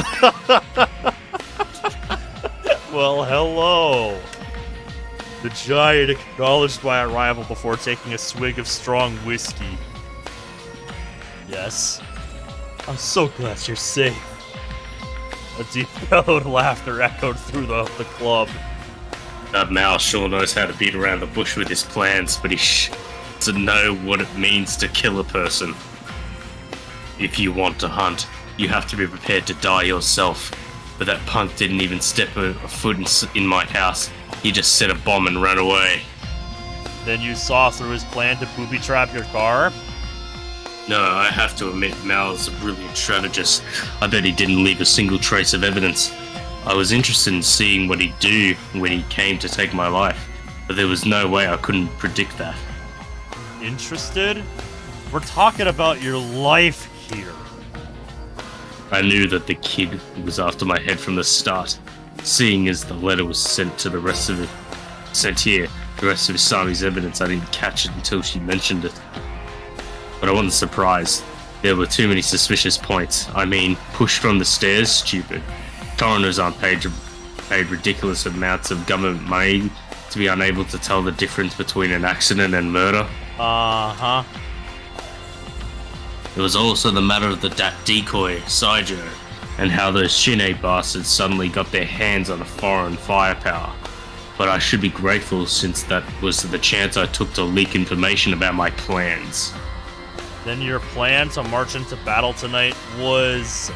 Well, hello. The giant acknowledged my arrival before taking a swig of strong whiskey. Yes. I'm so glad you're safe. A deep bellowed laughter echoed through the club. That Mal sure knows how to beat around the bush with his plans, but he doesn't know what it means to kill a person. If you want to hunt, you have to be prepared to die yourself. But that punk didn't even step a foot in my house. He just set a bomb and ran away. Then you saw through his plan to booby-trap your car? No, I have to admit Mal's a brilliant strategist. I bet he didn't leave a single trace of evidence. I was interested in seeing what he'd do when he came to take my life, but there was no way I couldn't predict that. Interested? We're talking about your life here. I knew that the kid was after my head from the start, seeing as the letter was sent to the rest of Isami's evidence. I didn't catch it until she mentioned it. But I wasn't surprised. There were too many suspicious points. I mean, pushed from the stairs? Stupid. Coroners aren't paid ridiculous amounts of government money to be unable to tell the difference between an accident and murder. Uh-huh. There was also the matter of the decoy, Saijo, and how those Shine bastards suddenly got their hands on a foreign firepower. But I should be grateful since that was the chance I took to leak information about my plans. Then your plan to march into battle tonight was...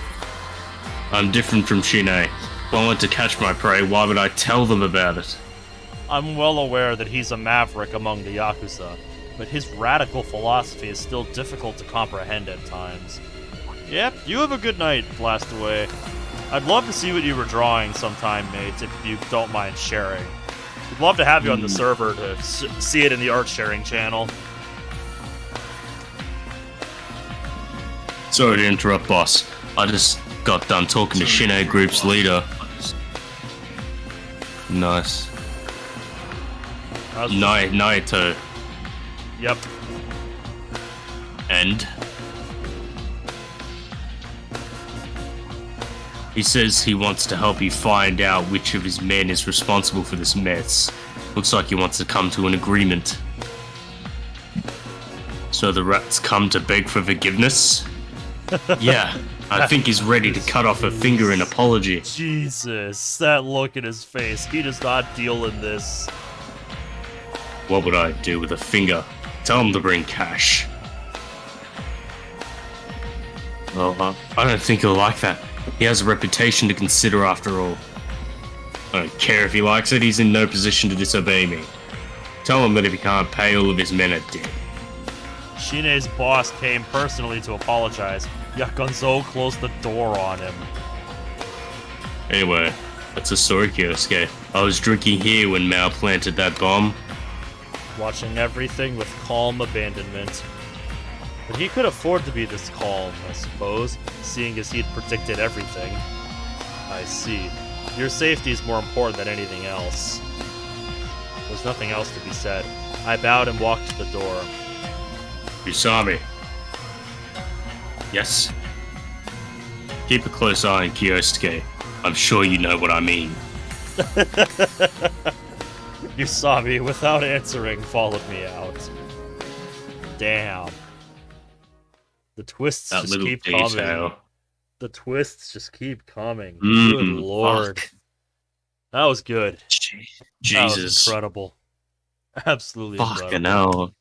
I'm different from Shine. If I want to catch my prey, why would I tell them about it? I'm well aware that he's a maverick among the Yakuza, but his radical philosophy is still difficult to comprehend at times. Yep, you have a good night, Blastaway. I'd love to see what you were drawing sometime, mate, if you don't mind sharing. We'd love to have you on the server to see it in the art sharing channel. Sorry to interrupt, boss. I just got done talking to Shine Group's leader. Nice. Naito. Yep. And? He says he wants to help you find out which of his men is responsible for this mess. Looks like he wants to come to an agreement. So the rat's come to beg for forgiveness? Yeah, I think he's ready to cut off a finger in apology. Jesus, that look in his face. He does not deal in this. What would I do with a finger? Tell him to bring cash. Well, I don't think he'll like that. He has a reputation to consider after all. I don't care if he likes it, he's in no position to disobey me. Tell him that if he can't pay, all of his men are dead. Shine's boss came personally to apologize. Yakunzo closed the door on him. Anyway, that's a story, Kyosuke. I was drinking here when Mao planted that bomb. Watching everything with calm abandonment. But he could afford to be this calm, I suppose, seeing as he'd predicted everything. I see. Your safety is more important than anything else. There's nothing else to be said. I bowed and walked to the door. You saw me. Yes? Keep a close eye on Kyosuke. I'm sure you know what I mean. You saw me without answering, followed me out. Damn. The twists That just little keep detail. coming. The twists just keep coming. Good lord. Fuck. That was good. Jesus. That was incredible. Absolutely Fucking incredible. hell.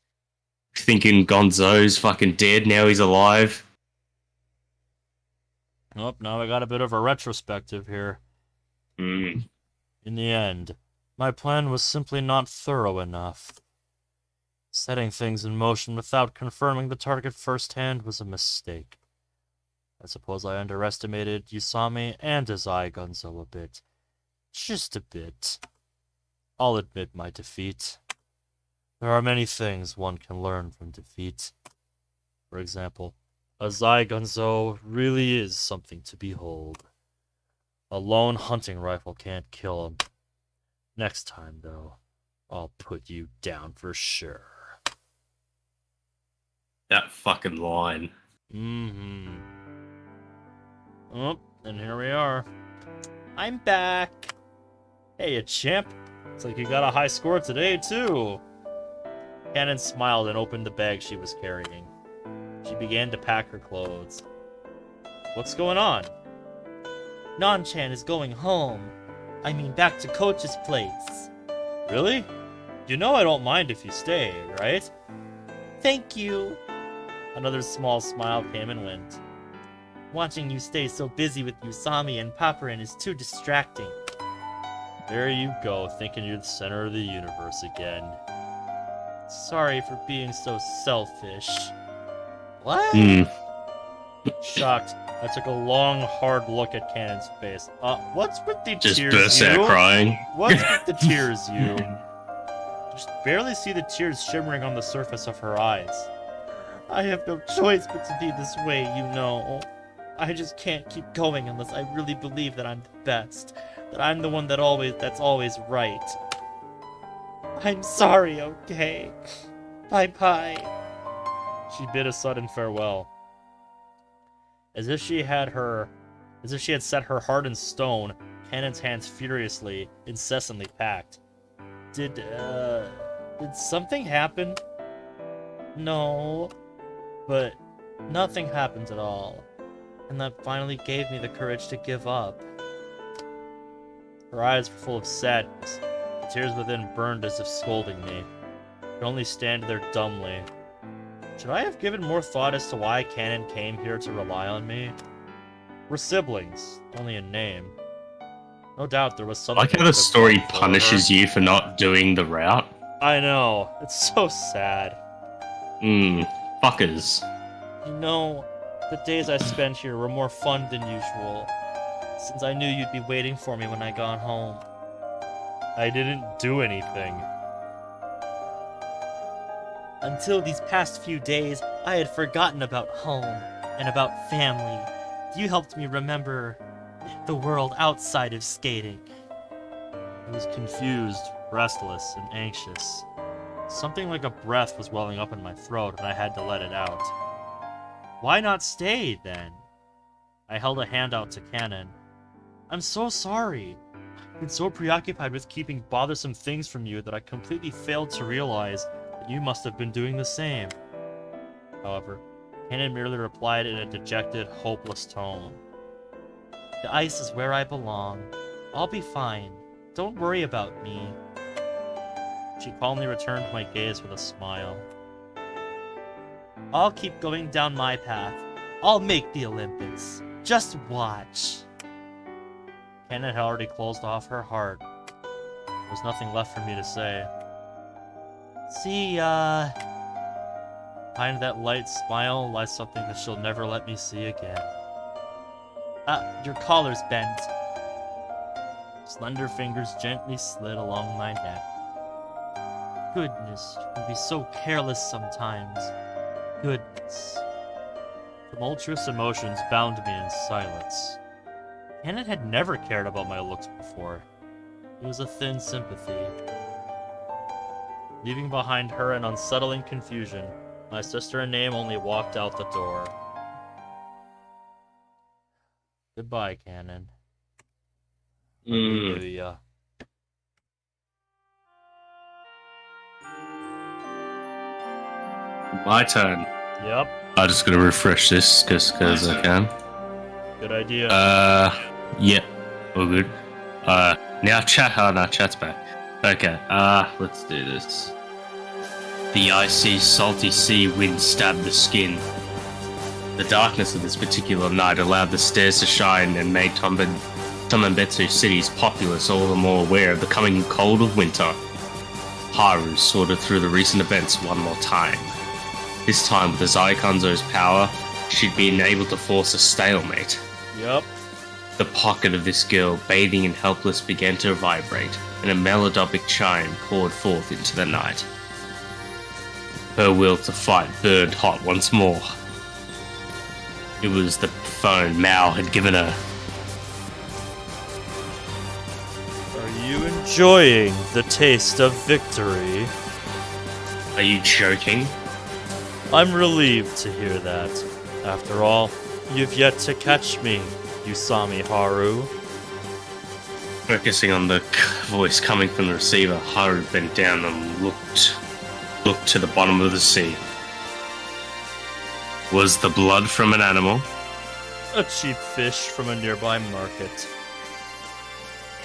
Thinking Gonzo's fucking dead, now he's alive. Oh, now I got a bit of a retrospective here. Hmm. In the end, my plan was simply not thorough enough. Setting things in motion without confirming the target firsthand was a mistake. I suppose I underestimated Yusami and Azai Gonzo a bit. Just a bit. I'll admit my defeat. There are many things one can learn from defeat. For example, Azai Gonzo really is something to behold. A lone hunting rifle can't kill him. Next time, though, I'll put you down for sure. That fucking line. Mm-hmm. Oh, and here we are. I'm back. Hey, you champ. Looks like you got a high score today, too. Kanon smiled and opened the bag she was carrying. She began to pack her clothes. What's going on? Nan-chan is going home. I mean, back to Coach's place. Really? You know I don't mind if you stay, right? Thank you. Another small smile came and went. Watching you stay so busy with Usami and Paparin is too distracting. There you go, thinking you're the center of the universe again. Sorry for being so selfish. What? Hmm. Shocked, I took a long, hard look at Kanon's face. What's with the Just tears, burst you? out crying. What's with the tears, you? Just barely see the tears shimmering on the surface of her eyes. I have no choice but to be this way, you know. I just can't keep going unless I really believe that I'm the best. That I'm the one that's always right. I'm sorry, okay? Bye-bye. She bid a sudden farewell. As if she had set her heart in stone, Kanon's hands furiously, incessantly packed. Did something happen? No, but nothing happened at all. And that finally gave me the courage to give up. Her eyes were full of sadness. The tears within burned as if scolding me. I could only stand there dumbly. Should I have given more thought as to why Kanon came here to rely on me? We're siblings, only in name. No doubt there was something. I like how the story punishes you for not doing the route. I know, it's so sad. Fuckers. You know, the days I spent here were more fun than usual, since I knew you'd be waiting for me when I got home. I didn't do anything. Until these past few days, I had forgotten about home and about family. You helped me remember the world outside of skating. I was confused, restless, and anxious. Something like a breath was welling up in my throat, and I had to let it out. Why not stay, then? I held a hand out to Kanon. I'm so sorry. I've been so preoccupied with keeping bothersome things from you that I completely failed to realize that you must have been doing the same. However, Kanon merely replied in a dejected, hopeless tone. The ice is where I belong. I'll be fine. Don't worry about me. She calmly returned my gaze with a smile. I'll keep going down my path. I'll make the Olympics. Just watch. Kanon had already closed off her heart. There was nothing left for me to say. See ya. Behind that light smile lies something that she'll never let me see again. Your collar's bent. Slender fingers gently slid along my neck. Goodness, you can be so careless sometimes. Goodness. Tumultuous emotions bound me in silence. Kanon had never cared about my looks before. It was a thin sympathy. Leaving behind her an unsettling confusion, my sister and Name only walked out the door. Goodbye, Kanon. Hallelujah. My turn. Yep, I'm just gonna refresh this because I can. good idea. Yeah, all good. Now chat's back. Okay, let's do this. The icy, salty sea wind stabbed the skin. The darkness of this particular night allowed the stars to shine and made Tomenbetsu City's populace all the more aware of the coming cold of winter. Haru sorted through the recent events one more time. This time with the Zaikanzo's power, she'd been able to force a stalemate. Yep. The pocket of this girl, bathing in helpless, began to vibrate, and a melodic chime poured forth into the night. Her will to fight burned hot once more. It was the phone Mao had given her. Are you enjoying the taste of victory? Are you joking? I'm relieved to hear that. After all, you've yet to catch me, Usami Haru. Focusing on the voice coming from the receiver, Haru bent down and looked to the bottom of the sea. Was the blood from an animal? A cheap fish from a nearby market.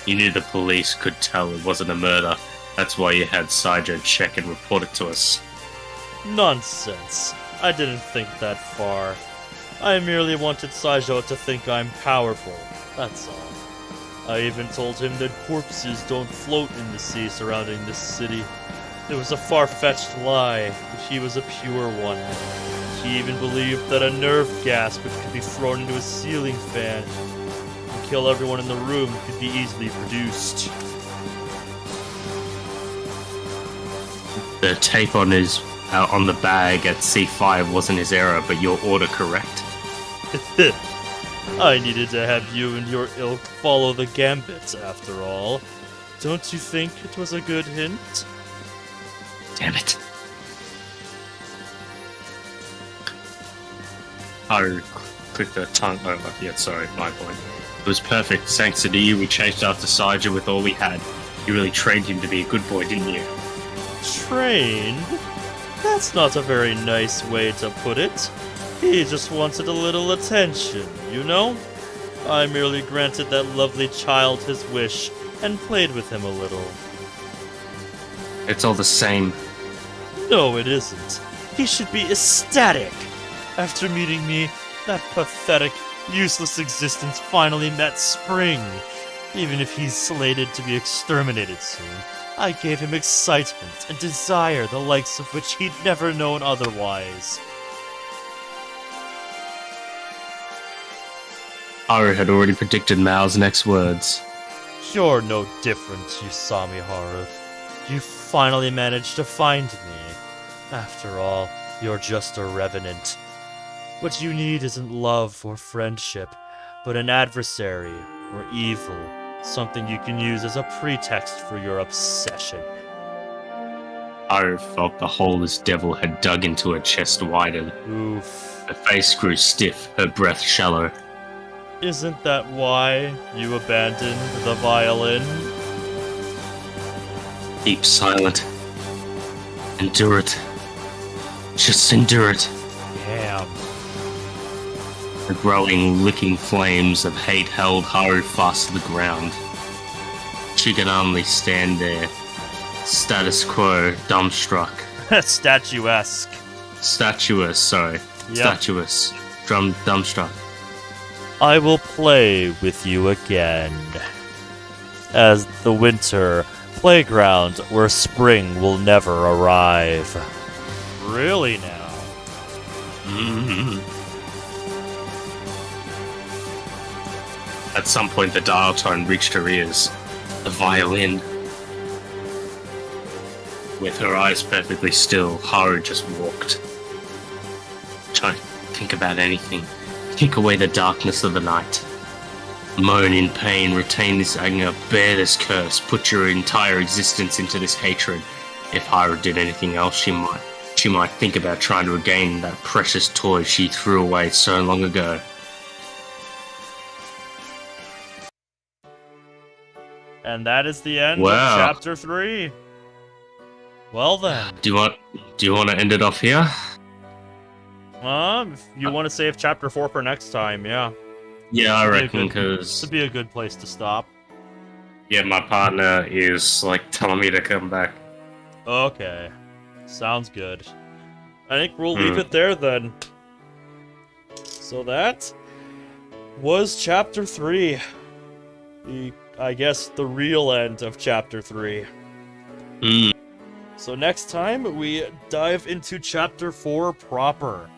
You knew the police could tell it wasn't a murder. That's why you had Saijo check and report it to us. Nonsense. I didn't think that far. I merely wanted Saijo to think I'm powerful, that's all. I even told him that corpses don't float in the sea surrounding this city. It was a far-fetched lie, but he was a pure one. He even believed that a nerve gas which could be thrown into a ceiling fan and kill everyone in the room could be easily produced. The tape on the bag at C5 wasn't his error, but your order correct? I needed to have you and your ilk follow the gambit, after all. Don't you think it was a good hint? Damn it. Haru clicked her tongue over. Yeah, sorry, my point. It was perfect. Thanks to you, we chased after Saijo with all we had. You really trained him to be a good boy, didn't you? Trained? That's not a very nice way to put it. He just wanted a little attention, you know? I merely granted that lovely child his wish and played with him a little. It's all the same. No, it isn't. He should be ecstatic. After meeting me, that pathetic, useless existence finally met spring. Even if he's slated to be exterminated soon, I gave him excitement and desire the likes of which he'd never known otherwise. Haru had already predicted Mao's next words. You're no different, Usami Haru. You finally managed to find me. After all, you're just a revenant. What you need isn't love or friendship, but an adversary or evil, something you can use as a pretext for your obsession. Haru felt the hole his devil had dug into her chest widen. Oof. Her face grew stiff, her breath shallow. Isn't that why you abandoned the violin? Keep silent. Endure it. Just endure it. Damn. The growing, licking flames of hate held Haru fast to the ground. She could only stand there, status quo, dumbstruck. Statuesque. Statuous, sorry. Yep. Statuous. Dumbstruck. I will play with you again. As the winter playground where spring will never arrive. Really now? At some point, the dial tone reached her ears. The violin. With her eyes perfectly still, Haru just walked. Don't think about anything. Kick away the darkness of the night. Moan in pain, retain this anger, bear this curse, put your entire existence into this hatred. If Haru did anything else, she might think about trying to regain that precious toy she threw away so long ago. And that is the end Wow. of Chapter 3. Well then. Do you want to end it off here? If you want to save Chapter 4 for next time, yeah. Yeah, I Be a reckon, good- because This would be a good place to stop. yeah, my partner is like telling me to come back. Okay. Sounds good. I think we'll leave it there then. So that was Chapter 3. I guess the real end of Chapter 3. Mm. So next time we dive into Chapter 4 proper.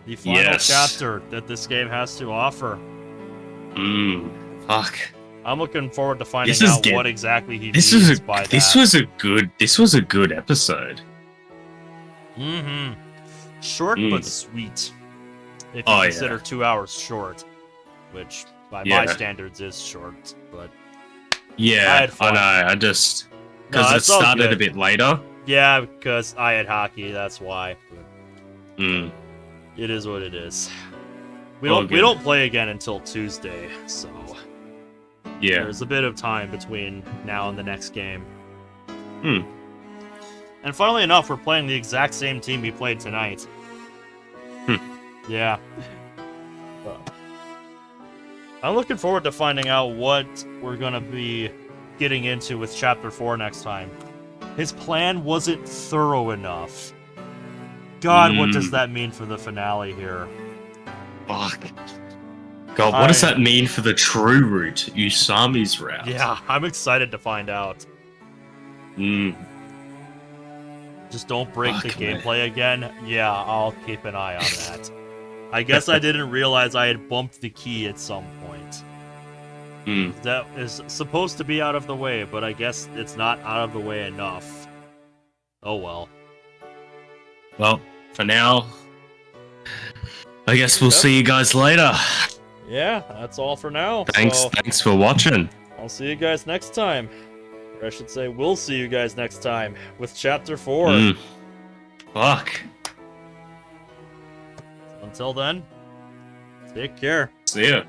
The final Yes. chapter that this game has to offer. Fuck. I'm looking forward to finding This is out good. what exactly he This means was by that. this was a good episode. Short but sweet. If you Oh, yeah. consider 2 hours short, which by Yeah. my standards is short, but Yeah, had fun. I know. I just No, because it it's all started a good. bit later. Yeah, because I had hockey, that's why. But Mm. it is what it is. We All don't we good. don't play again until Tuesday, so Yeah. there's a bit of time between now and the next game. Hmm. And funnily enough, we're playing the exact same team we played tonight. Yeah. I'm looking forward to finding out what we're gonna be getting into with Chapter 4 next time. His plan wasn't thorough enough. God, what does that mean for the finale here? Fuck. God, what does that mean for the true route, Usami's route? Yeah, I'm excited to find out. Mm. Just don't break the Fuck, man. gameplay again. Yeah, I'll keep an eye on that. I guess I didn't realize I had bumped the key at some point. Mm. That is supposed to be out of the way, but I guess it's not out of the way enough. Oh well. Well, for now, I guess we'll see you guys later. Yeah, that's all for now. Thanks for watching. I'll see you guys next time. Or I should say, we'll see you guys next time with Chapter 4. Mm. Fuck. Until then, take care. See ya.